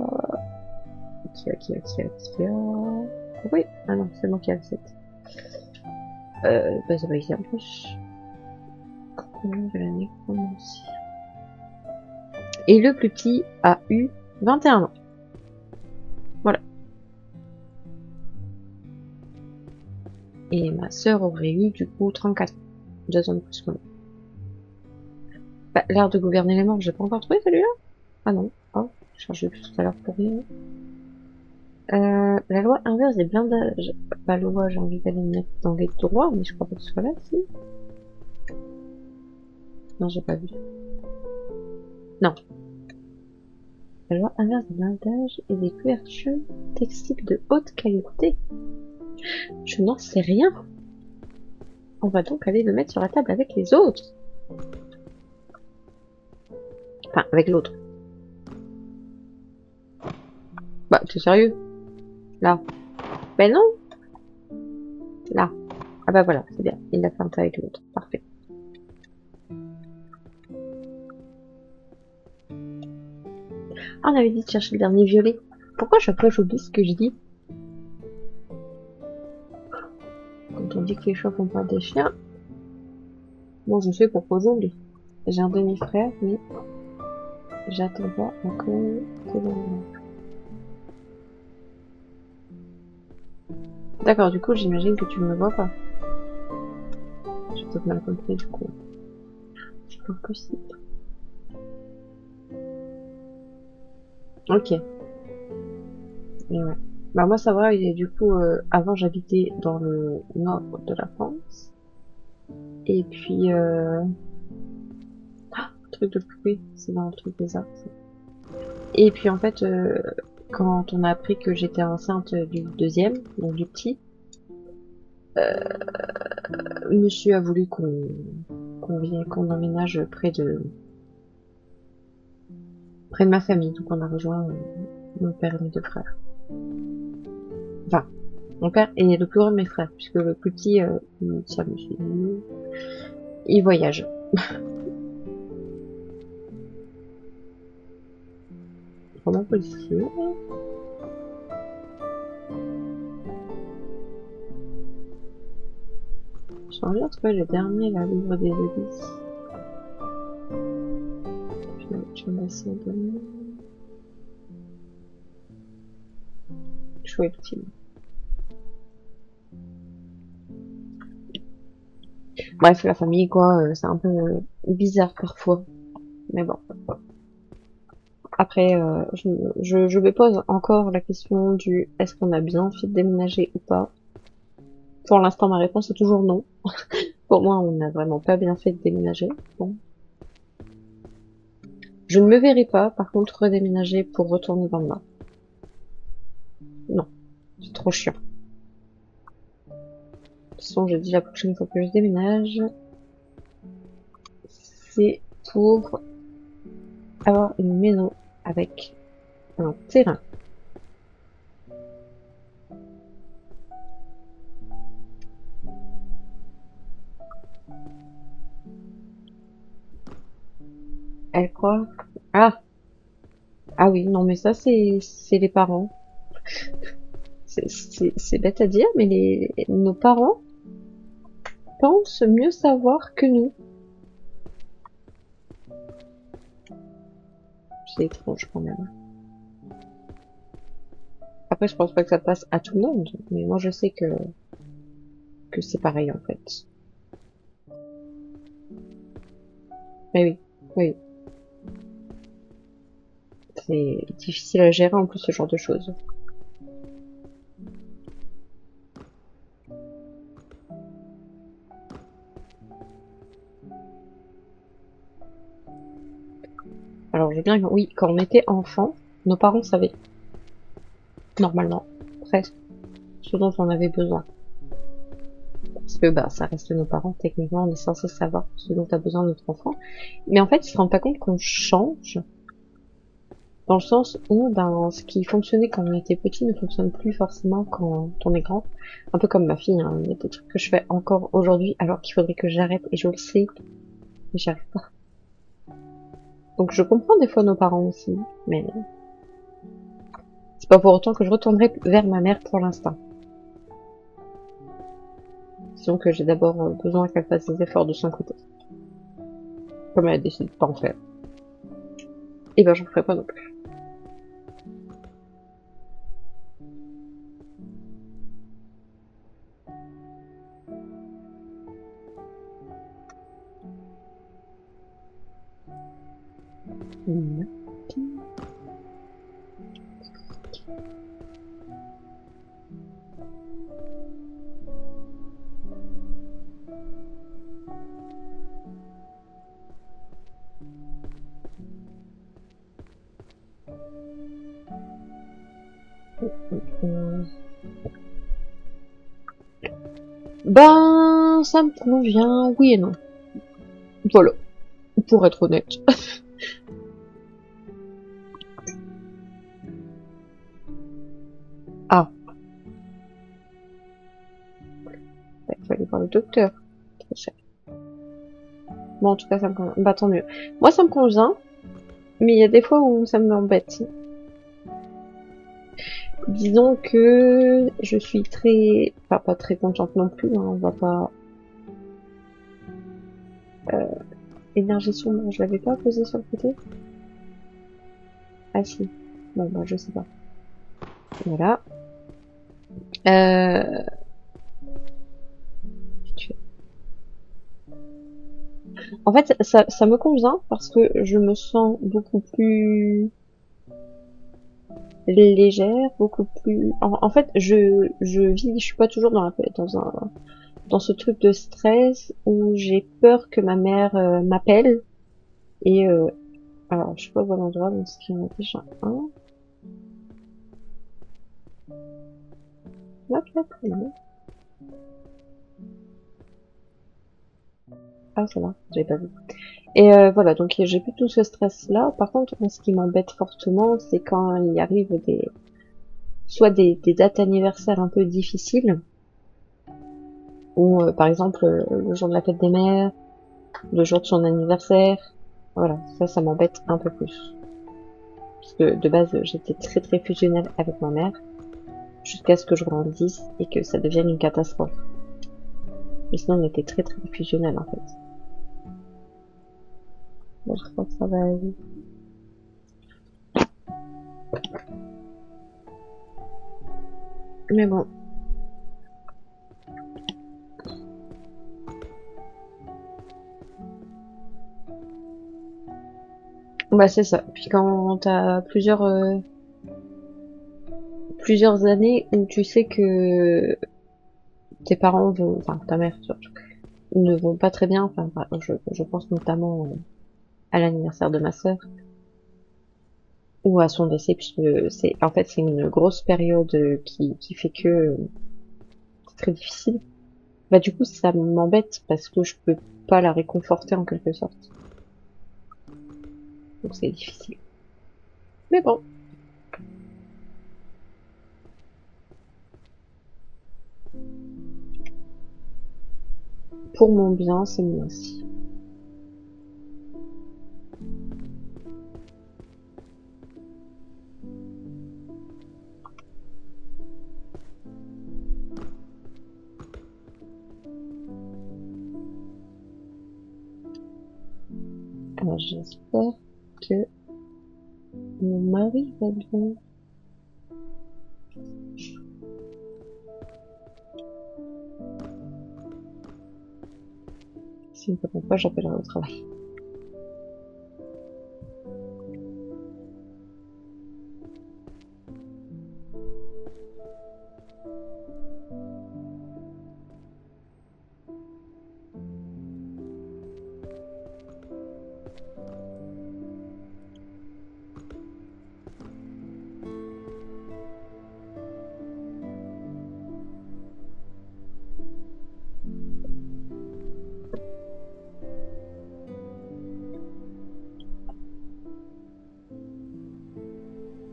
Oui, ah non, c'est moi qui a le 7. Bah ça va ici en plus. De l'année commencée. Et le plus petit a eu 21 ans. Voilà. Et ma sœur aurait eu du coup 34 ans. 2 ans de plus que moi. Bah, l'art de gouverner les morts, j'ai pas encore trouvé celui-là. Ah non. Oh, je cherchais tout à l'heure pour rien. La loi inverse des blindages. Bah, loi, j'ai envie d'aller me mettre dans les droits, mais je crois pas que ce soit là, si. Non, j'ai pas vu. Non. La loi inverse des blindages et des couvertures textiles de haute qualité. Je n'en sais rien. On va donc aller le mettre sur la table avec les autres. Enfin, avec l'autre. Bah, t'es sérieux? Là. Ben non. Là. Ah bah voilà, c'est bien. Il l'a fait un tas avec l'autre. Parfait. Ah, on avait dit de chercher le dernier violet. Pourquoi chaque fois j'oublie ce que je dis? Quand on dit que les chats font pas des chiens, moi je sais pourquoi j'oublie. J'ai un demi-frère, mais j'attends pas encore. D'accord, du coup j'imagine que tu ne me vois pas. J'ai peut-être mal compris du coup. C'est pas possible. Ok. Et ouais. Bah moi ça va, et du coup avant j'habitais dans le nord de la France. Et puis truc de pluie, c'est dans le truc des arts. Et puis en fait quand on a appris que j'étais enceinte du deuxième, donc du petit, monsieur a voulu qu'on emménage près de ma famille, donc on a rejoint mon père et mes 2 frères. Enfin, mon père est le plus grand de mes frères, puisque le plus petit, ça me suit. Il voyage. Roman policier. J'ai envie de trouver le dernier, la livre des abysses. Je vais essayer de... Chouette film. Bref, la famille, quoi, c'est un peu bizarre parfois. Mais bon. Après, je me pose encore la question du est-ce qu'on a bien fait de déménager ou pas. Pour l'instant, ma réponse est toujours non. Pour moi, on n'a vraiment pas bien fait de déménager. Bon. Je ne me verrai pas, par contre, redéménager pour retourner dans le Nord. Non, c'est trop chiant. De toute façon, j'ai dit la prochaine fois que je déménage, c'est pour avoir une maison avec un terrain. Elle croit... Ah! Ah oui, non mais ça c'est les parents. C'est bête à dire, mais nos parents pensent mieux savoir que nous. C'est étrange quand même. Après, je pense pas que ça passe à tout le monde, mais moi je sais que c'est pareil en fait. Mais oui, oui. C'est difficile à gérer en plus ce genre de choses. Alors, je veux bien, oui, quand on était enfant, nos parents savaient, normalement, presque, ce dont on avait besoin. Parce que, bah, ça reste nos parents, techniquement, on est censé savoir ce dont a besoin notre enfant. Mais en fait, ils se rendent pas compte qu'on change, dans le sens où, ben, ce qui fonctionnait quand on était petit ne fonctionne plus forcément quand on est grand. Un peu comme ma fille, hein. Il y a des trucs que je fais encore aujourd'hui, alors qu'il faudrait que j'arrête, et je le sais, mais j'y arrive pas. Donc je comprends des fois nos parents aussi, mais c'est pas pour autant que je retournerai vers ma mère pour l'instant. Disons que j'ai d'abord besoin qu'elle fasse des efforts de son côté. Comme elle a décidé de pas en faire. Et ben j'en ferai pas non plus. Ben ça me convient, oui et non. Voilà, pour être honnête. Ah, il fallait voir le docteur. Bon, en tout cas, ça me convient. Bah, tant mieux. Moi, ça me convient, mais il y a des fois où ça m'embête. Disons que je suis très... Enfin, pas très contente non plus, hein, on va pas... Énergie sombre, je l'avais pas posé sur le côté? Ah si. Bon, bah, je sais pas. Voilà. Euh... En fait, ça me convient parce que je me sens beaucoup plus légère, beaucoup plus... En fait, je vis, je suis pas toujours dans ce truc de stress où j'ai peur que ma mère m'appelle et alors je suis pas au bon endroit donc ce qui en a déjà un. Là, très bien. Ah ça va, j'avais pas vu. Et voilà, donc j'ai plus tout ce stress là. Par contre, ce qui m'embête fortement, c'est quand il arrive soit des dates anniversaires un peu difficiles, ou par exemple le jour de la fête des mères, le jour de son anniversaire. Voilà, ça m'embête un peu plus. Parce que de base, j'étais très très fusionnelle avec ma mère, jusqu'à ce que je grandisse et que ça devienne une catastrophe. Et sinon, on était très très fusionnelle en fait. Bon, je crois que ça va aller. Mais bon. Bah c'est ça. Puis quand t'as plusieurs années où tu sais que tes parents vont, enfin ta mère surtout, ne vont pas très bien, enfin je pense notamment à l'anniversaire de ma sœur ou à son décès puisque c'est en fait c'est une grosse période qui fait que c'est très difficile. Bah du coup ça m'embête parce que je peux pas la réconforter en quelque sorte. Donc c'est difficile. Mais bon. Pour mon bien, c'est mieux aussi. Alors j'espère que mon mari va bien. S'il ne répond pas, j'appellerai au travail.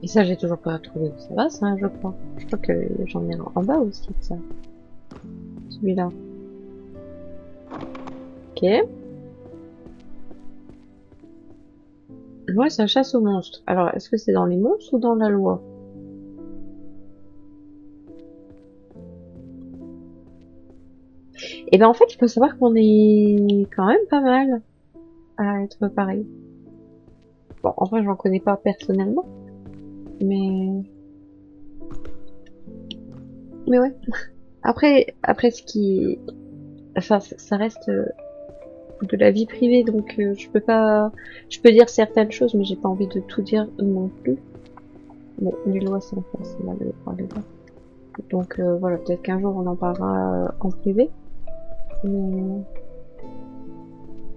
Et ça, j'ai toujours pas trouvé où ça va, ça, je crois. Je crois que j'en ai un en bas aussi, de ça. Celui-là. Ok. Ouais, c'est un chasse aux monstres. Alors, est-ce que c'est dans les monstres ou dans la loi? Et ben en fait, il faut savoir qu'on est quand même pas mal à être pareil. Bon, en vrai, j'en connais pas personnellement, mais ouais. Après, ce qui, enfin, ça reste de la vie privée, donc je peux dire certaines choses, mais j'ai pas envie de tout dire non plus. Bon, les lois, c'est enfin, c'est mal de parler là. Donc voilà, peut-être qu'un jour on en parlera en privé, mais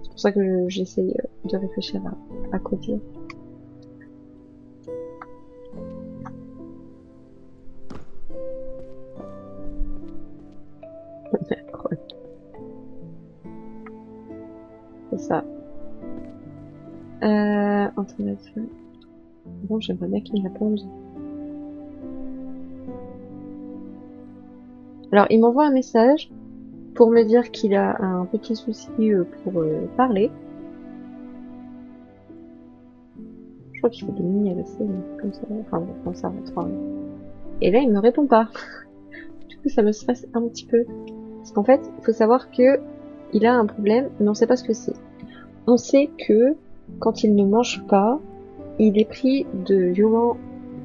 c'est pour ça que j'essaye de réfléchir à quoi dire. C'est ça. Entre là-dessus. Bon, j'aimerais bien qu'il me réponde. Alors, il m'envoie un message pour me dire qu'il a un petit souci pour parler. Je crois qu'il fait des mini AVC, comme ça, enfin bon, comme ça, enfin. Et là, il me répond pas. Du coup, ça me stresse un petit peu. Parce qu'en fait, il faut savoir que il a un problème, mais on sait pas ce que c'est. On sait que quand il ne mange pas, il est pris de violents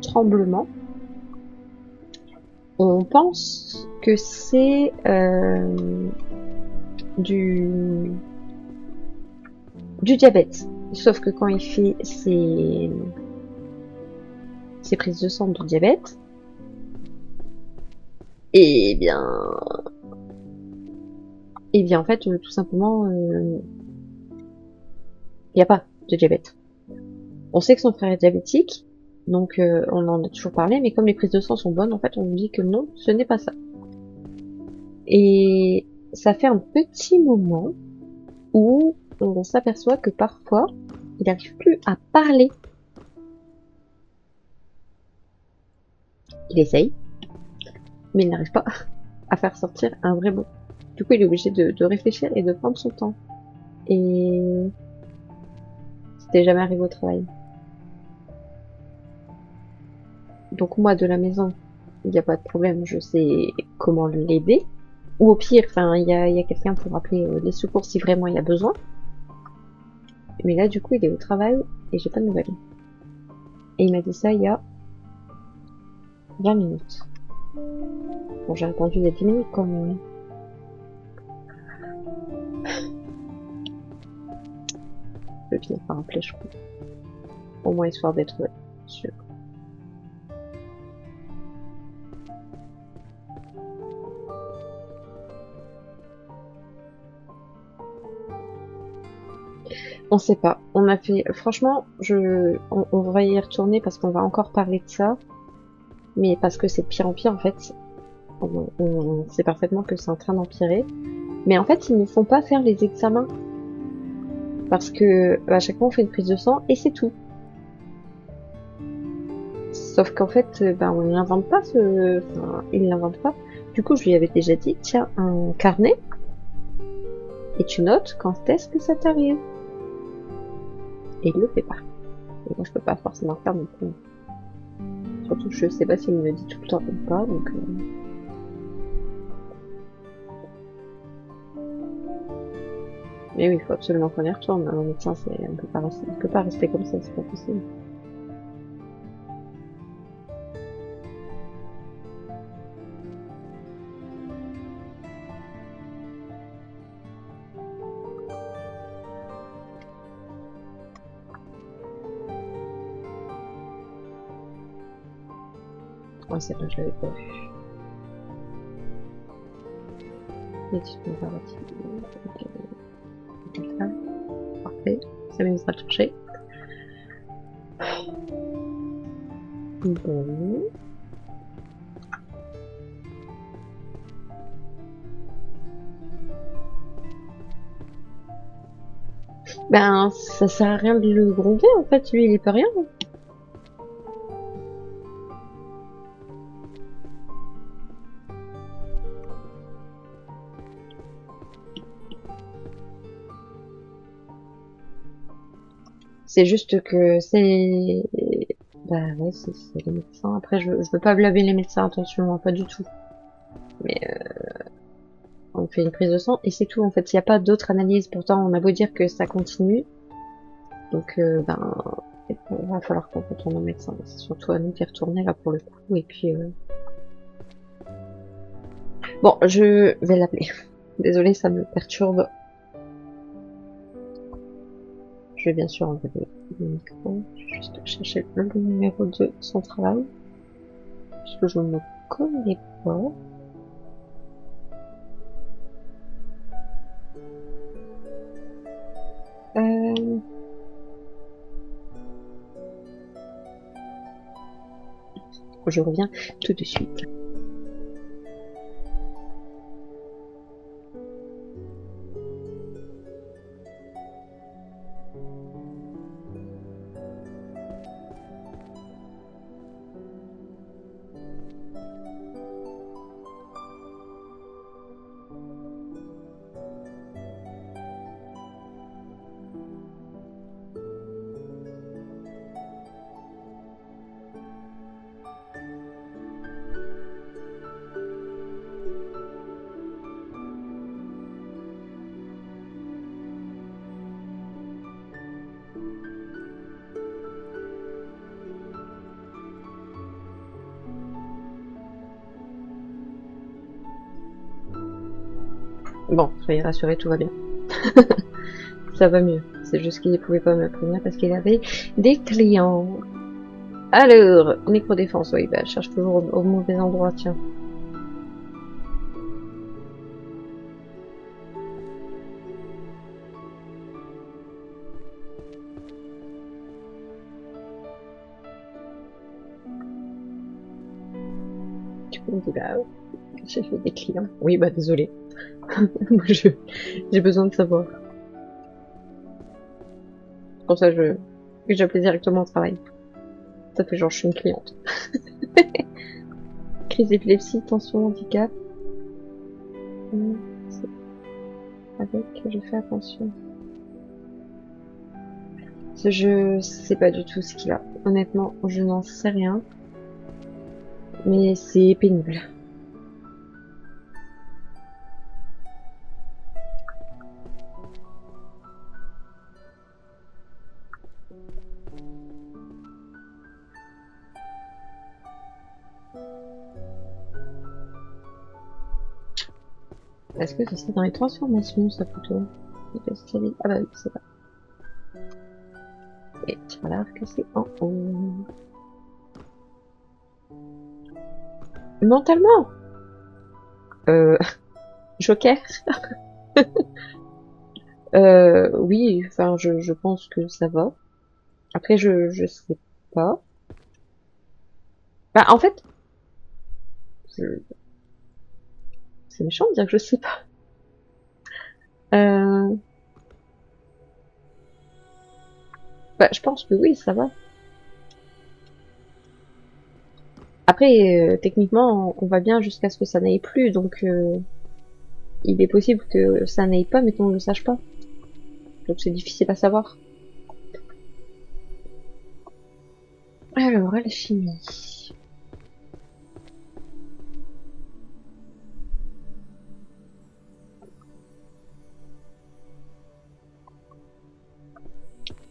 tremblements. On pense que c'est du diabète. Sauf que quand il fait ses prises de sang de diabète, et bien en fait, tout simplement, il n'y a pas de diabète. On sait que son frère est diabétique, donc on en a toujours parlé, mais comme les prises de sang sont bonnes, en fait, on nous dit que non, ce n'est pas ça. Et ça fait un petit moment où on s'aperçoit que parfois, il n'arrive plus à parler. Il essaye, mais il n'arrive pas à faire sortir un vrai mot. Du coup, il est obligé de réfléchir et de prendre son temps. Et c'était jamais arrivé au travail. Donc moi, de la maison, il n'y a pas de problème, je sais comment l'aider. Ou au pire, enfin, il y a quelqu'un pour appeler les secours si vraiment il y a besoin. Mais là, du coup, il est au travail et j'ai pas de nouvelles. Et il m'a dit ça il y a 20 minutes. Bon, j'ai répondu il y a 10 minutes quand même. Je vais finir par appeler, je crois. Au moins, histoire d'être sûr. On sait pas. On a fait, franchement, on va y retourner parce qu'on va encore parler de ça. Mais parce que c'est de pire en pire, en fait. On sait parfaitement que c'est en train d'empirer. Mais en fait, ils ne font pas faire les examens. Parce que à chaque fois on fait une prise de sang et c'est tout. Sauf qu'en fait, ben, on l'invente pas enfin, il l'invente pas. Du coup, je lui avais déjà dit, tiens, un carnet, et tu notes quand est-ce que ça t'arrive. Et il le fait pas. Et moi, je peux pas forcément faire non plus. Surtout que je sais pas s'il me le dit tout le temps ou pas, donc... Mais oui, il faut absolument qu'on y retourne. Un médecin, on peut pas rester comme ça, c'est pas possible. Ouais, c'est vrai, je l'avais pas vu. Étude comparative. Ok. Parfait. Ça m'amusera de chercher. Bon. Ben, ça sert à rien de le gronder, en fait. Lui, il y peut rien. C'est juste que c'est... Bah ouais, c'est les médecins. Après, je veux pas blâmer les médecins, attention, hein, pas du tout. Mais on fait une prise de sang et c'est tout, en fait. Il n'y a pas d'autre analyse. Pourtant, on a beau dire que ça continue. Donc, ben, il va falloir qu'on retourne au médecin. C'est surtout à nous d'y retourner, là, pour le coup. Et puis... Bon, je vais l'appeler. Désolée, ça me perturbe. Je vais bien sûr enlever le micro. Je vais juste chercher le numéro de son travail. Puisque je ne connais pas. Euh... Je reviens tout de suite. Bon, soyez rassurés, tout va bien. Ça va mieux. C'est juste qu'il ne pouvait pas me prévenir parce qu'il avait des clients. Alors, micro-défense, oui, bah, je cherche toujours au mauvais endroit, tiens. Du coup, on me dit, bah, j'ai fait des clients. Oui, bah, désolé. Moi, j'ai besoin de savoir. C'est pour ça que j'appelais directement au travail. Ça fait genre, je suis une cliente. Crise d'épilepsie, tension, handicap. Avec, je fais attention. Je sais pas du tout ce qu'il a. Honnêtement, je n'en sais rien. Mais c'est pénible. Est-ce que ce serait dans les transformations, ça plutôt? Ah bah oui, c'est ça. Et tu vas voir que c'est en haut. Mentalement! Euh, Joker? Oui, enfin, je pense que ça va. Après, je sais pas. Bah, en fait, c'est méchant de dire que je sais pas. Euh, Bah, je pense que oui, ça va. Après, techniquement, on va bien jusqu'à ce que ça n'aille plus, donc il est possible que ça n'aille pas, mais qu'on ne le sache pas. Donc c'est difficile à savoir. Alors, alchimie.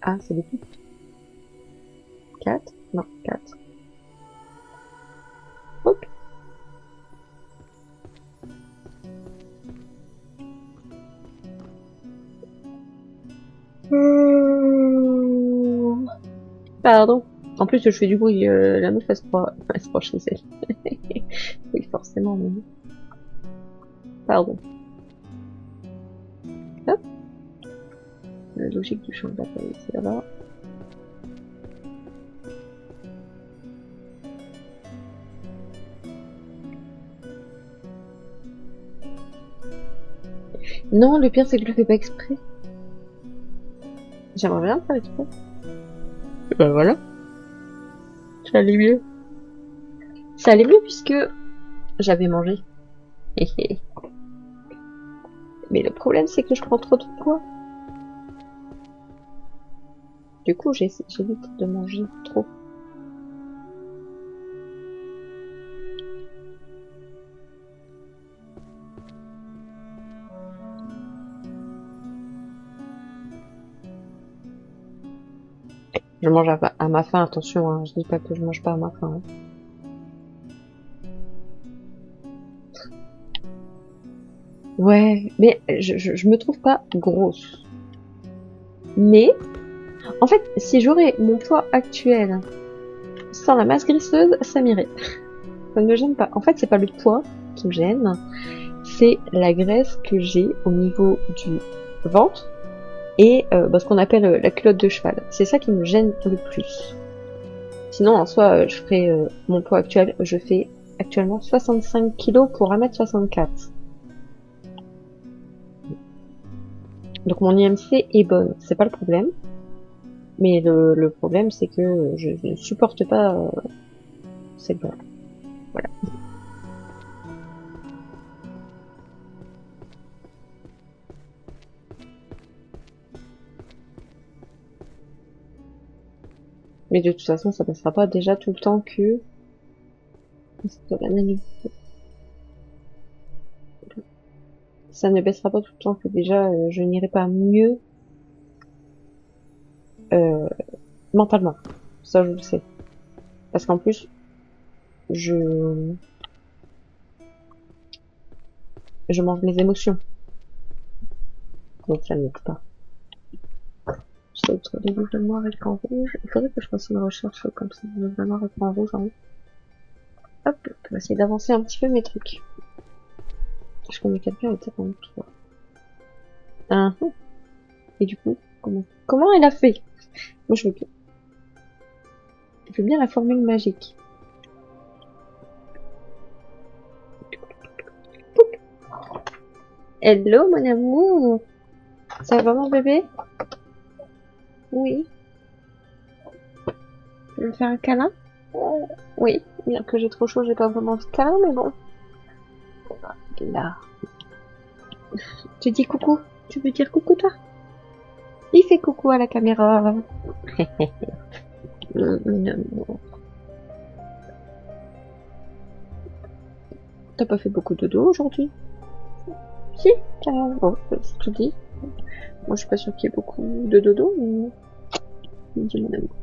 Ah, c'est beaucoup. 4? Non, 4. Ok. Pardon. En plus, je fais du bruit. La meuf, elle se croit chez elle. Oui, forcément. Mais... Pardon. Hop. La logique du champ de bataille, c'est là-bas. Non, le pire, c'est que je le fais pas exprès. J'aimerais bien le faire exprès. Bah voilà. Ça allait mieux. Ça allait mieux puisque j'avais mangé. Mais le problème, c'est que je prends trop de poids. Du coup, j'évite de manger trop. Je mange à ma faim, attention, hein. Je dis pas que je mange pas à ma faim. Hein. Ouais, mais je me trouve pas grosse. Mais, en fait, si j'aurais mon poids actuel sans la masse graisseuse, ça m'irait. Ça ne me gêne pas. En fait, c'est pas le poids qui me gêne, c'est la graisse que j'ai au niveau du ventre et ce qu'on appelle la culotte de cheval. C'est ça qui me gêne le plus. Sinon, en soi, je ferai mon poids actuel. Je fais actuellement 65 kilos pour 1m64. Donc mon IMC est bonne, c'est pas le problème. Mais le problème, c'est que je ne supporte pas cette graisse. Voilà. Mais de toute façon, ça passera pas déjà tout le temps que... Ça ne baissera pas tout le temps que déjà je n'irai pas mieux euh, mentalement. Ça, je le sais. Parce qu'en plus, je, je mange mes émotions. Donc ça n'aide pas. J'essaie de les boules noires écran rouge. Il faudrait que je fasse une recherche comme ça, boules noires écran rouge en haut. Hop, on va essayer d'avancer un petit peu mes trucs. Je connais quelqu'un avec peut-être en toi. Et du coup, comment elle a fait? Moi, je veux bien la formule magique. Hello, mon amour. Ça va, mon bébé? Oui. Tu veux me faire un câlin? Oui. Bien que j'ai trop chaud, j'ai pas vraiment de câlin, mais bon. Là. Tu dis coucou? Tu veux dire coucou, toi? Il fait coucou à la caméra. T'as pas fait beaucoup de dos aujourd'hui? Si, bon, c'est tout dit. Moi, je suis pas sûre qu'il y ait beaucoup de dodo, mais dis mon amour.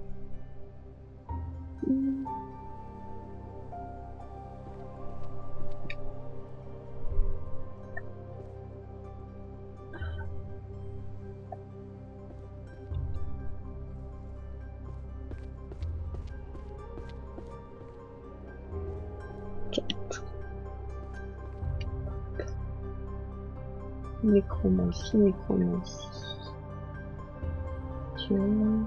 Nécromancie, nécromancie. Tiens.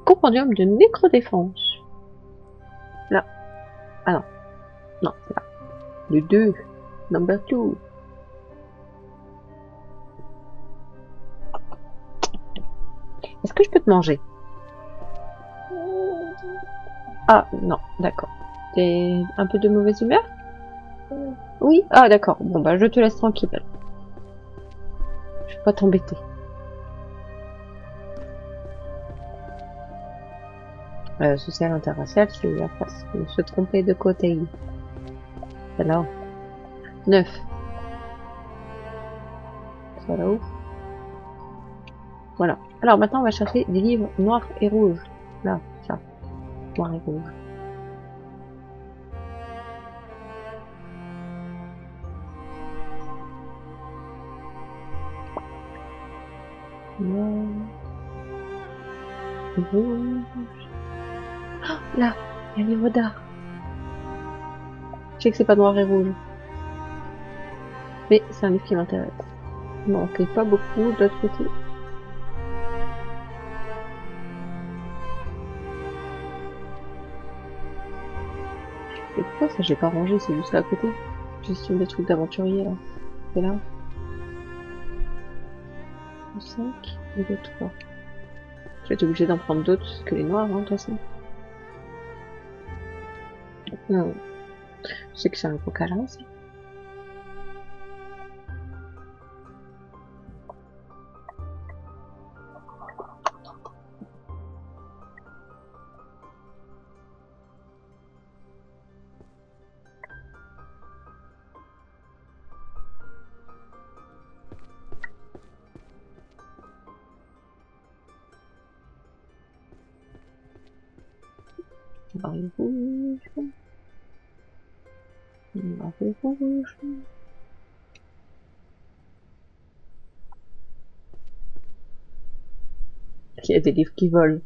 Compendium de nécrodéfense. Là. Ah non. Non, c'est là. Le 2. Number 2. Est-ce que je peux te manger? Ah, non, d'accord. T'es un peu de mauvaise humeur? Oui? Ah, d'accord. Bon, bah, je te laisse tranquille. Je vais pas t'embêter. Social interracial, c'est la face. Se tromper de côté. Alors, 9. Ça là-haut. Voilà. Alors maintenant, on va chercher des livres noirs et rouges. Là, ça. Noir et rouge. Noir et rouge. Ah, là, il y a un livre d'art. Je sais que c'est pas noir et rouge. Mais c'est un livre qui m'intéresse. Il m'en manquait pas beaucoup de l'autre côté. Et pourquoi ça j'ai pas rangé, c'est juste là à côté. Gestion des trucs d'aventurier là. C'est là. 5 et le 3. Je vais être obligée d'en prendre d'autres que les noirs, hein, de toute façon. Je sais que c'est un coca là, ça. Noir et rouge. Noir et rouge. Il y a des livres qui volent.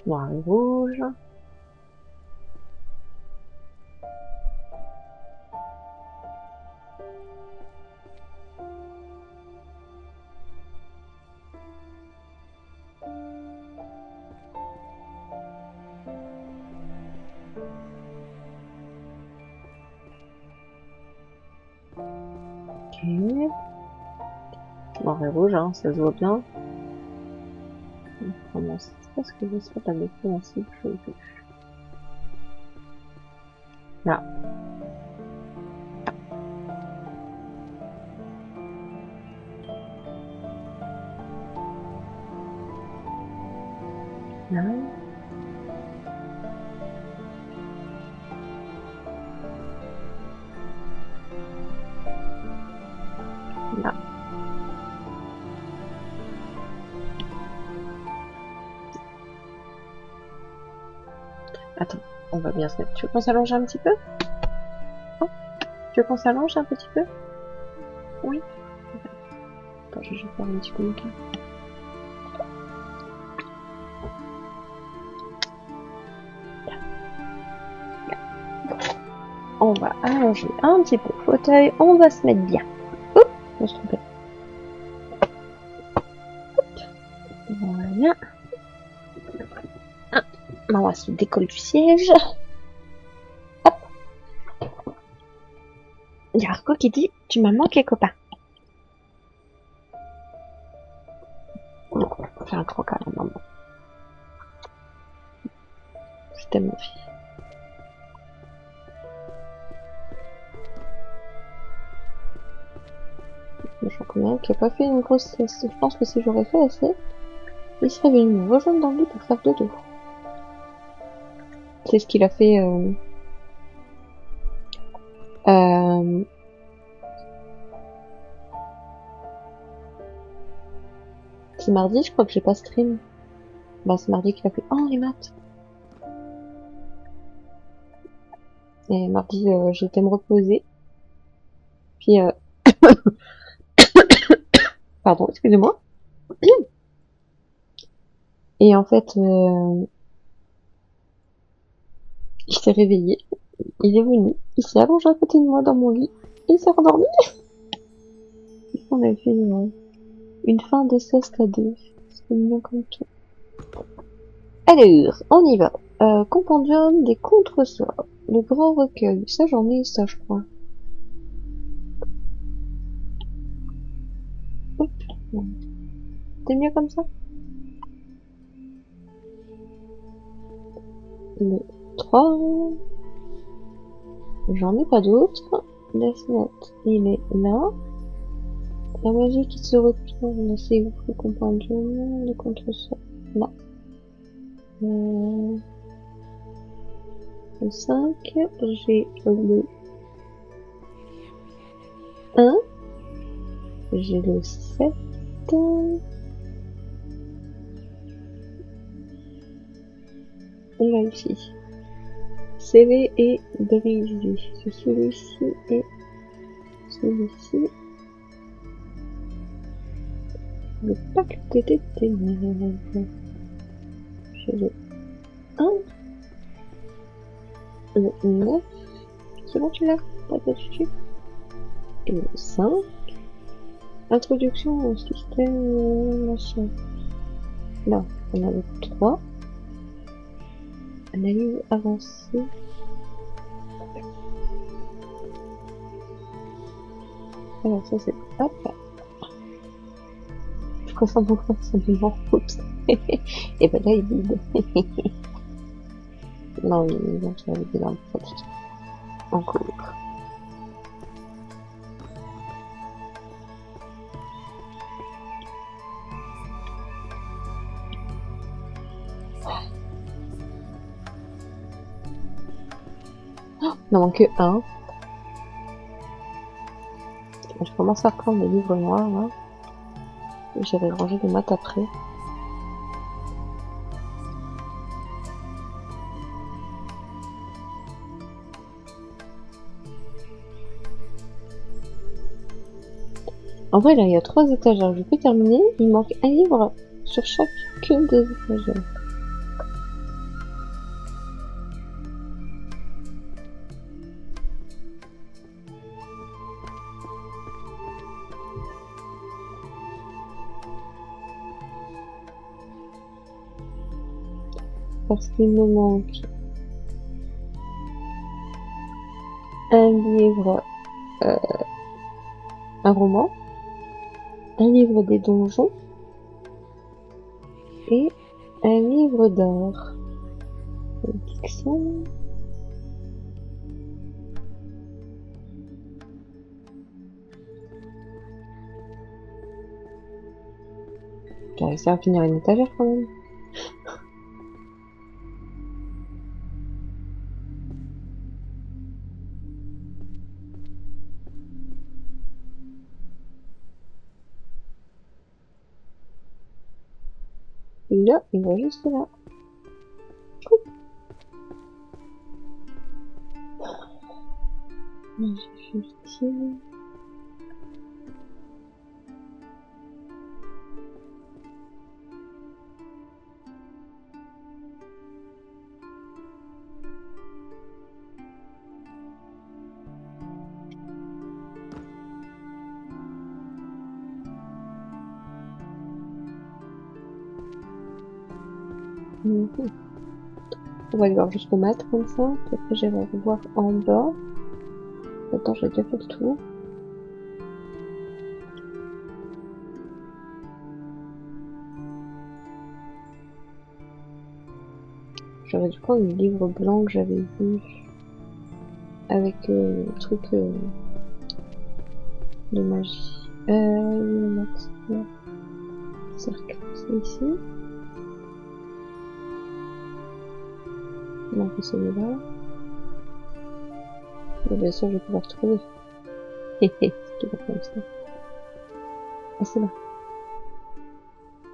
Noir et rouge. Ok. Noir et rouge, hein, ça se voit bien. On commence. Est-ce que je serais pas métro ainsi que je veux. Là. Là. Là. Attends, on va bien se mettre. Tu veux qu'on s'allonge un petit peu? Oh, tu veux qu'on s'allonge un petit peu? Oui. Attends, je vais faire un petit coup de cœur. On va allonger un petit peu le fauteuil, on va se mettre bien. Oups, je me suis trompée. Voilà. Ah, on va se décoller du siège. Hop. Il y a Arco qui dit « Tu m'as manqué, copain ». Fais un trop câlin, maman. Je t'aime, ma fille. Je reconnais qu'il n'a pas fait une grosse sieste. Je pense que si j'aurais fait assez, il serait venu me rejoindre dans le lit pour faire dodo. C'est ce qu'il a fait. C'est mardi, je crois que j'ai pas stream. Bah, c'est mardi qu'il a fait. Oh, les maths! Et mardi, j'ai été me reposer. Puis, pardon, excusez-moi. Et en fait, il s'est réveillé. Il est venu. Il s'est allongé à côté de moi dans mon lit. Et il s'est rendormi. On a fait une fin de sieste à deux. C'est bien comme tout. Alors, on y va. Compendium des contre-sorts. Le grand recueil. Ça, j'en ai, ça, je crois. Hop. C'est mieux comme ça? Le 3. J'en ai pas d'autres. Death Note, il est là. La magie qui se retourne, c'est ouf, le compendium, les contre-sorts. Là. Le 5, j'ai le 1, j'ai le 7, et là ici. Scellé et brisé. C'est celui-ci et celui-ci. Le pacte des ténèbres. J'ai le 1, le 9. C'est bon, tu l'as? Pas dessus. Et le 5. Introduction au système machin. Là, on a le 3. Analyse avancée. Alors ça c'est... Hop. Je ressens beaucoup son vivant. Oups. Et ben là il vide. Non, il va faire le bilan pratique. En cours. Il n'en manque que un. Je commence à reprendre les livres noirs là. J'irai ranger les maths après. En vrai là il y a 3 étagères. Je peux terminer. Il manque un livre sur chacune des étagères. Parce qu'il me manque un livre, un roman, un livre des donjons et un livre d'art. Fiction. J'ai réussi à finir une étagère quand même. Là, il va juste là. J'ai juste... On va aller voir jusqu'au mat comme ça, puis après j'irai voir en bas. Attends, j'ai déjà fait le tour. J'aurais dû prendre le livre blanc que j'avais vu avec le truc de magie. Maintenant, cercle, c'est ici. Non, c'est celui-là. Mais bien sûr, je vais pouvoir trouver. C'est toujours comme ça. Ah, c'est là.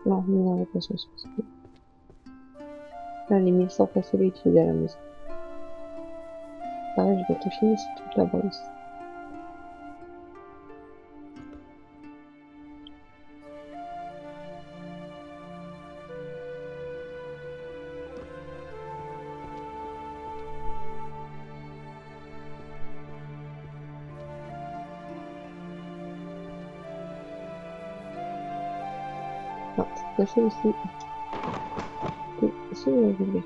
Non, non, la patience, parce que là, les 1100 facilités utilisées à la maison. Pareil, je vais tout finir, c'est toute la base. Non, ça c'est aussi. C'est évolué.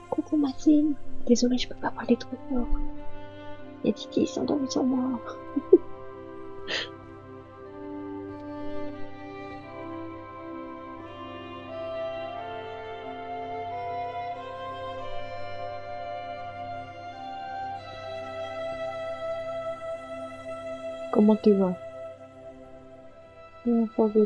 Coucou Mathilde, désolée je peux pas parler trop fort. Les Titi sont endormis sur moi. Comment tu vas? Pas de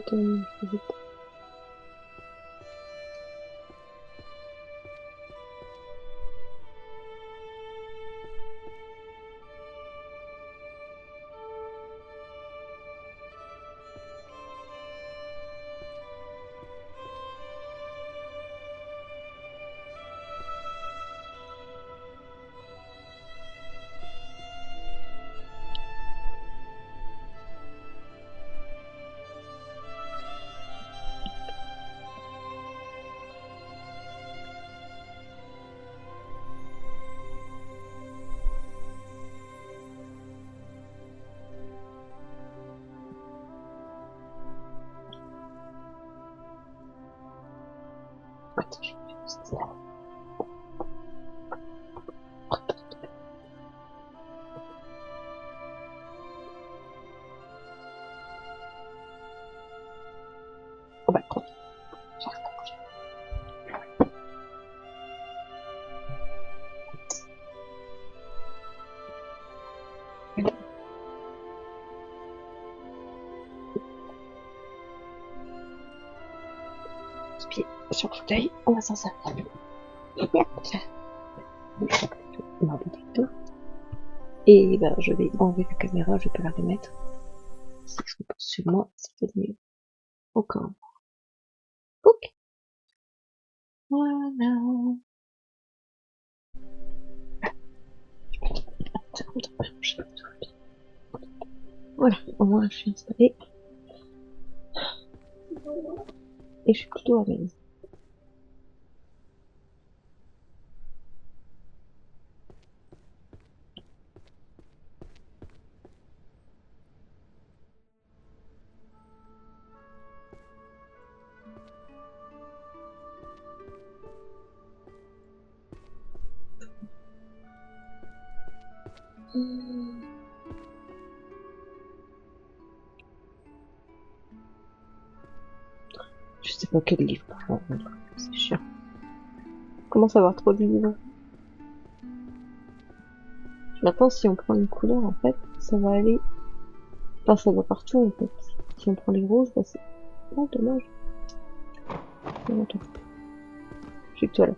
Attends, je vais juste ça. Oh bah, trop. Pied sur le fauteuil, on va s'en servir. Et ben, je vais enlever la caméra, je peux la remettre. Si je repose sur moi, c'est peut-être mieux. Encore. Ok. Voilà. Ça compte pas, voilà, au moins je suis installée. Et je suis plutôt à l'aise. Je sais pas quel livre, par contre. C'est chiant. Comment savoir trop de livres? Maintenant, si on prend une couleur, en fait, ça va aller... Enfin, ça va partout, en fait. Si on prend les roses, bah c'est... Oh, dommage. Non, attends. Je suis que toi, là.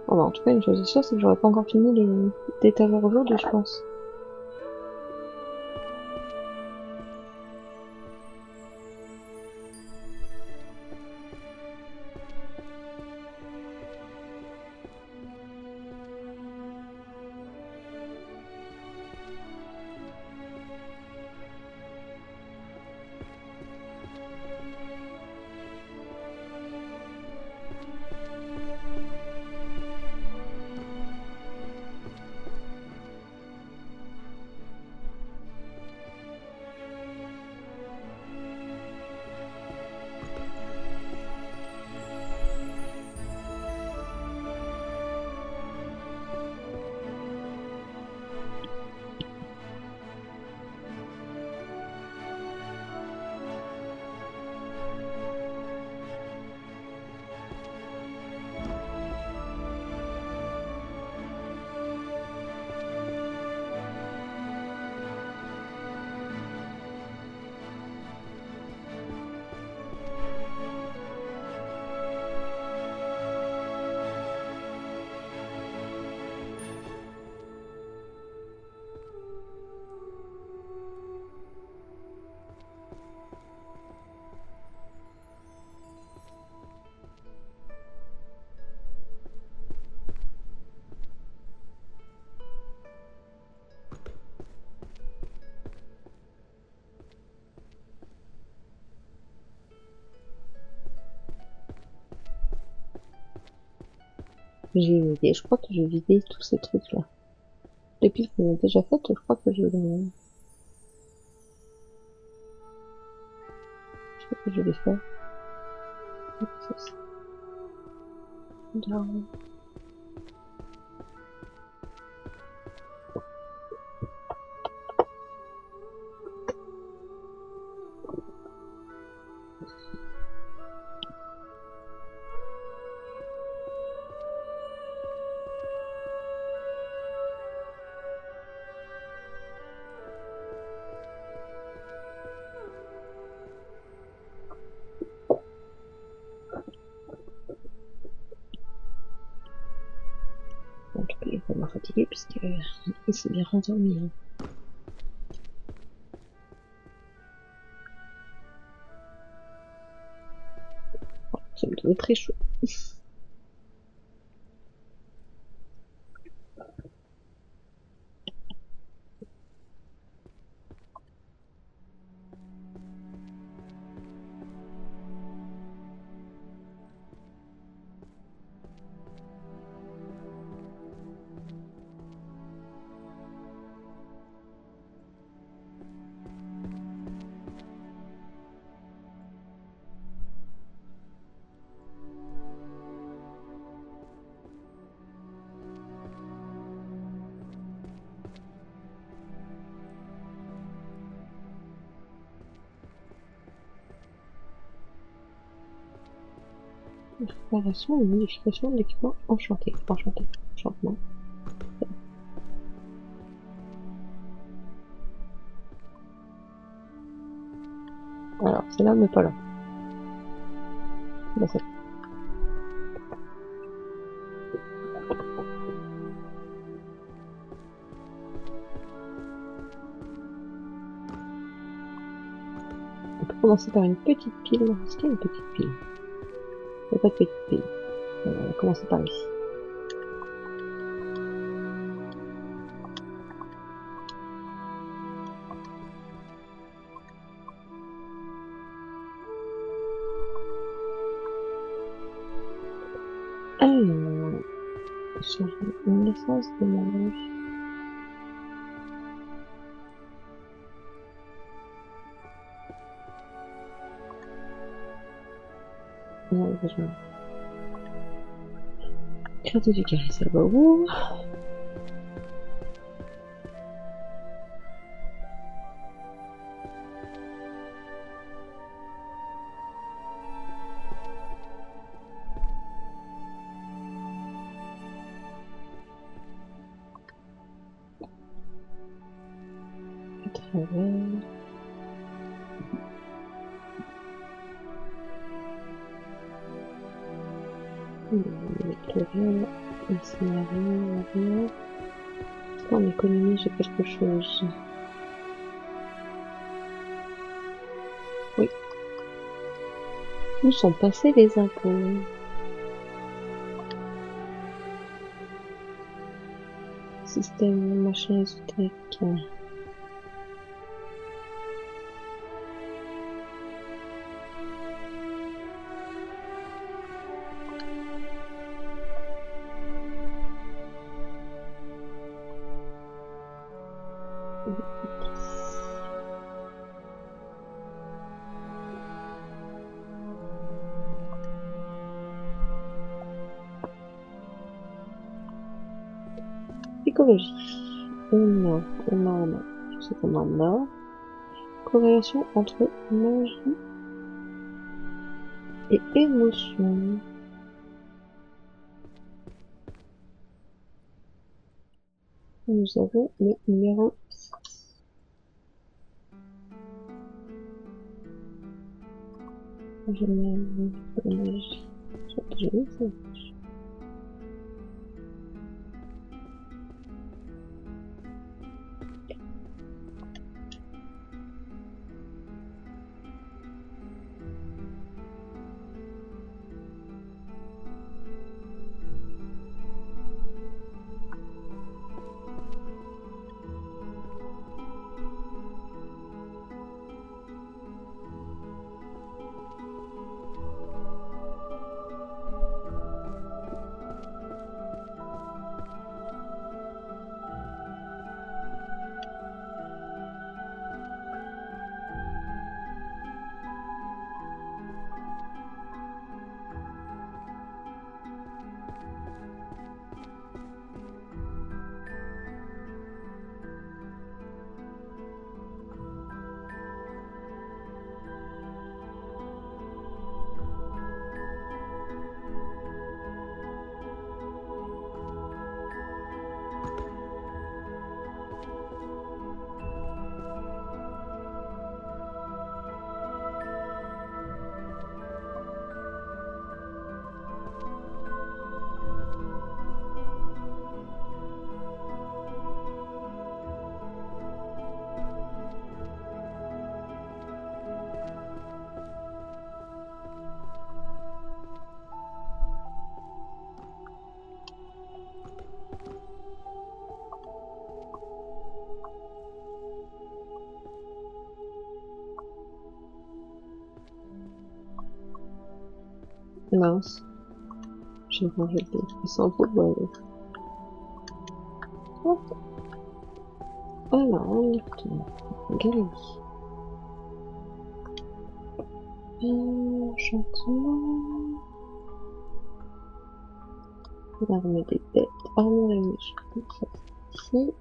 Oh, bah, en tout cas, une chose est sûre, c'est que j'aurais pas encore fini les détaillants aujourd'hui, je pense. J'ai une idée, je crois que j'ai vidé tous ces trucs-là. Les piles qu'on a déjà faites, je crois que je vais... Je crois que je vais faire. C'est ça. En tout cas, il est vraiment fatigué puisque il s'est bien rendormi. Hein. Ça me donne très chaud. Préparation et modification de l'équipement enchanté. Enchanté. Enchantement. Alors, c'est là, mais pas là. Bah, ça... On peut commencer par une petite pile. Est-ce qu'il y a une petite pile? Il n'y a pas de petite pile. On va commencer par ici. Alors, changer une essence de mariage. On a besoin. Crédit du carré Baou. Travers. Électoral, scénario, rien. En économie, j'ai quelque chose. Oui. Où sont passés les impôts? Système machin ésotérique. Psychologie. On a. Je sais qu'on en a. Corrélation entre magie et émotion. Nous avons le numéro 6. Je mets la magie. Je vais ça. Mince. J'ai rangé le livre. Ils sont un peu boilés. Hop. Alors, on y retourne. Galerie. Enchantement. L'arme des bêtes. Armure et muscles. Ça, c'est ici.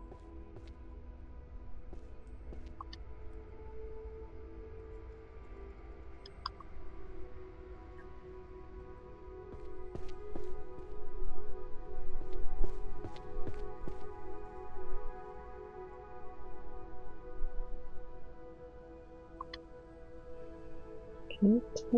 Quatre.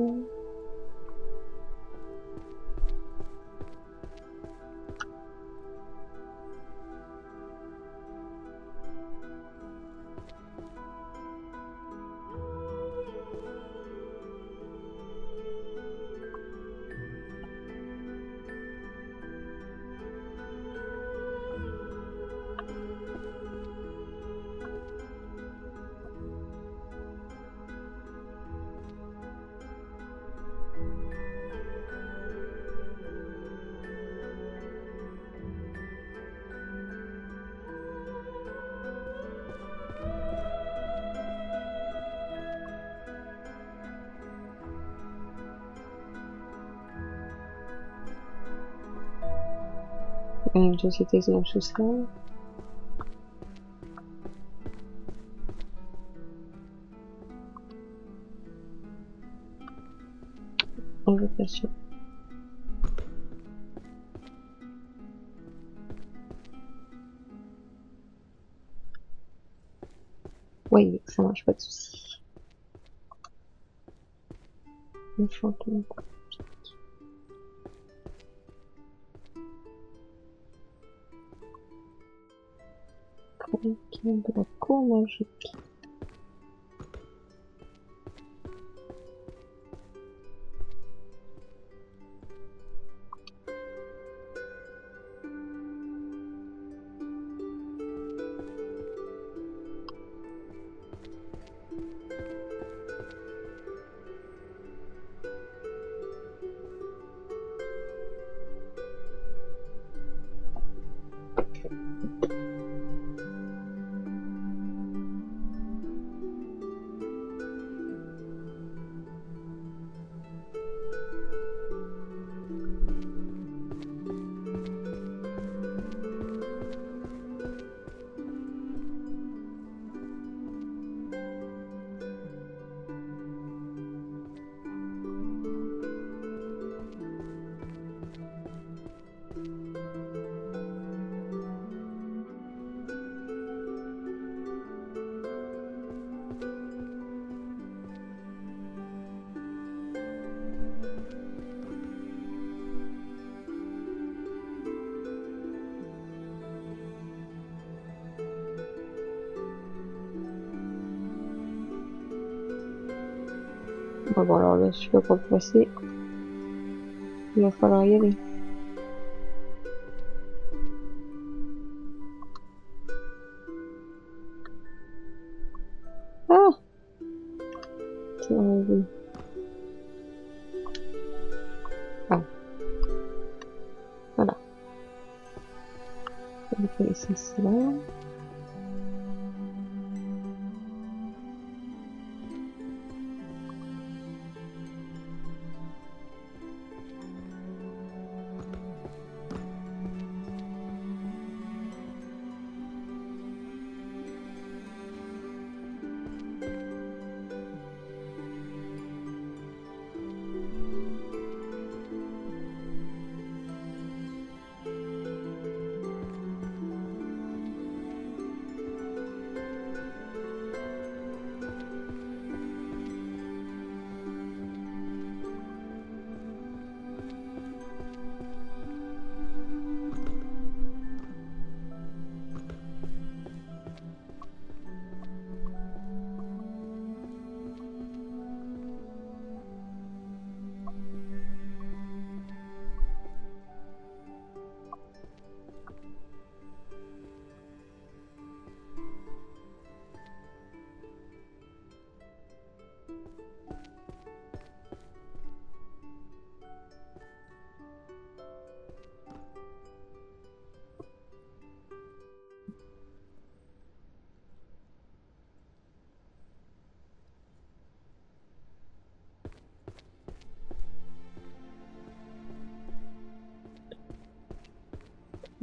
Une société non sociale. Invocation. Oui, ça marche, pas de soucis. Enchantement. De la cour magique. Bon, alors là, je sais pas pour le passer. Il va falloir y aller. Ah! Ah. Voilà. On peut laisser ça là.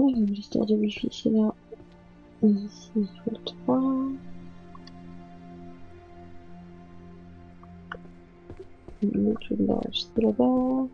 Oui, l'histoire de wifi, c'est là. Ici, il faut le 3. Le tuilage, c'est là-bas.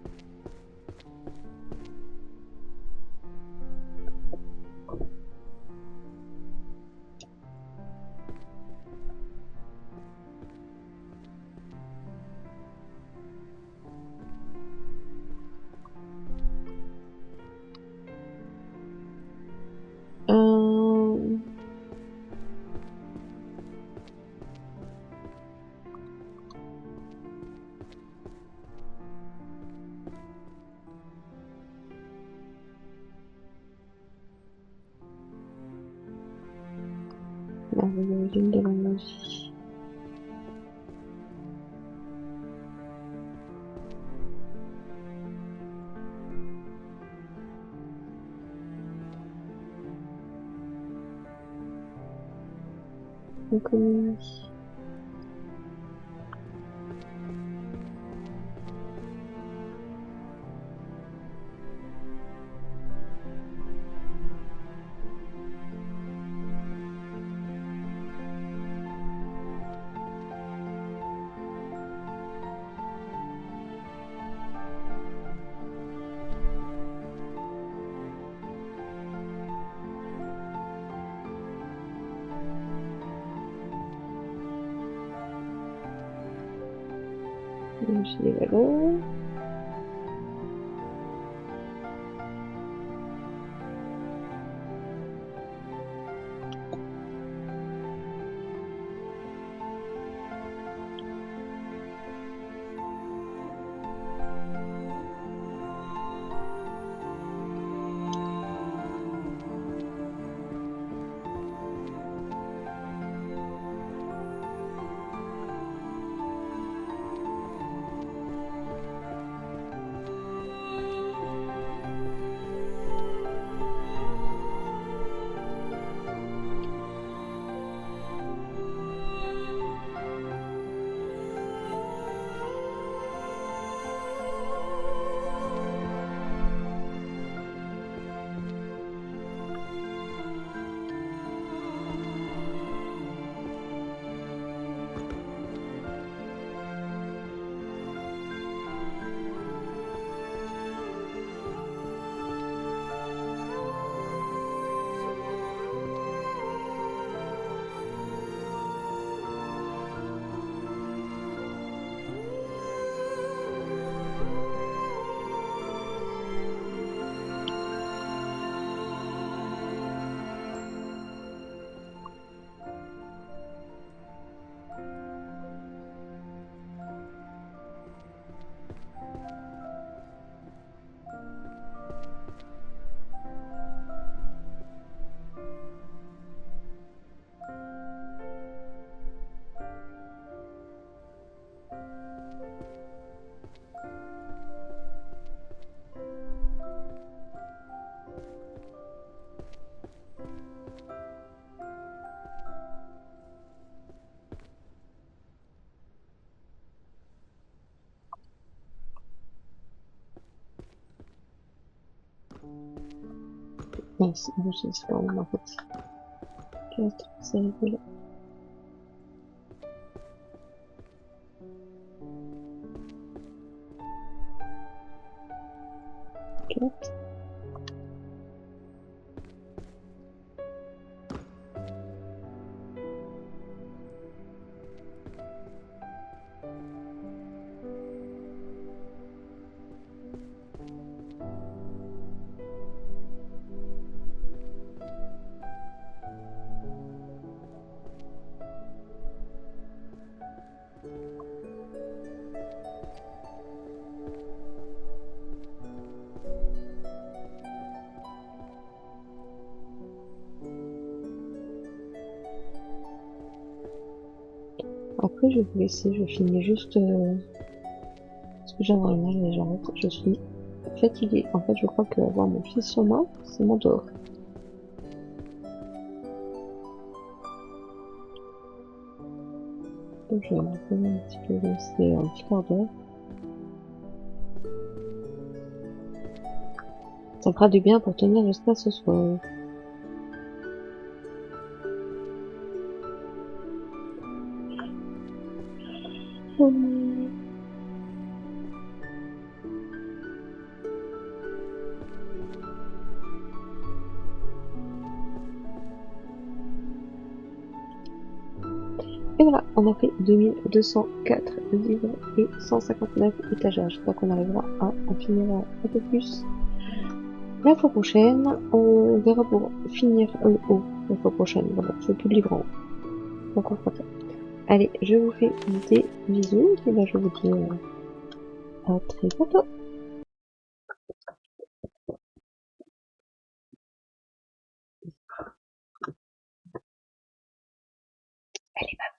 L'origine de la magie. Économie. J'ai les valeurs. Nice, moi je sais pas où en fait. 4, c'est rigolo. 4. Après, je vais vous laisser, je finis juste ce que j'aimerais bien, mais genre, je suis fatiguée. En fait, je crois que avoir mon fils sur moi, c'est mon tort. Donc, je vais me reposer un petit peu, c'est un petit quart d'heure. Ça me fera du bien pour tenir jusqu'à ce soir. Et voilà, on a fait 2204 livres et 159 étagères. J'espère qu'on arrivera à en finir un peu plus. La fois prochaine, on verra pour finir le haut. La fois prochaine, voilà, je veux plus de livres en haut. Donc on fera ça. Allez, je vous fais des bisous et là je vous dis à très bientôt. Allez, bye.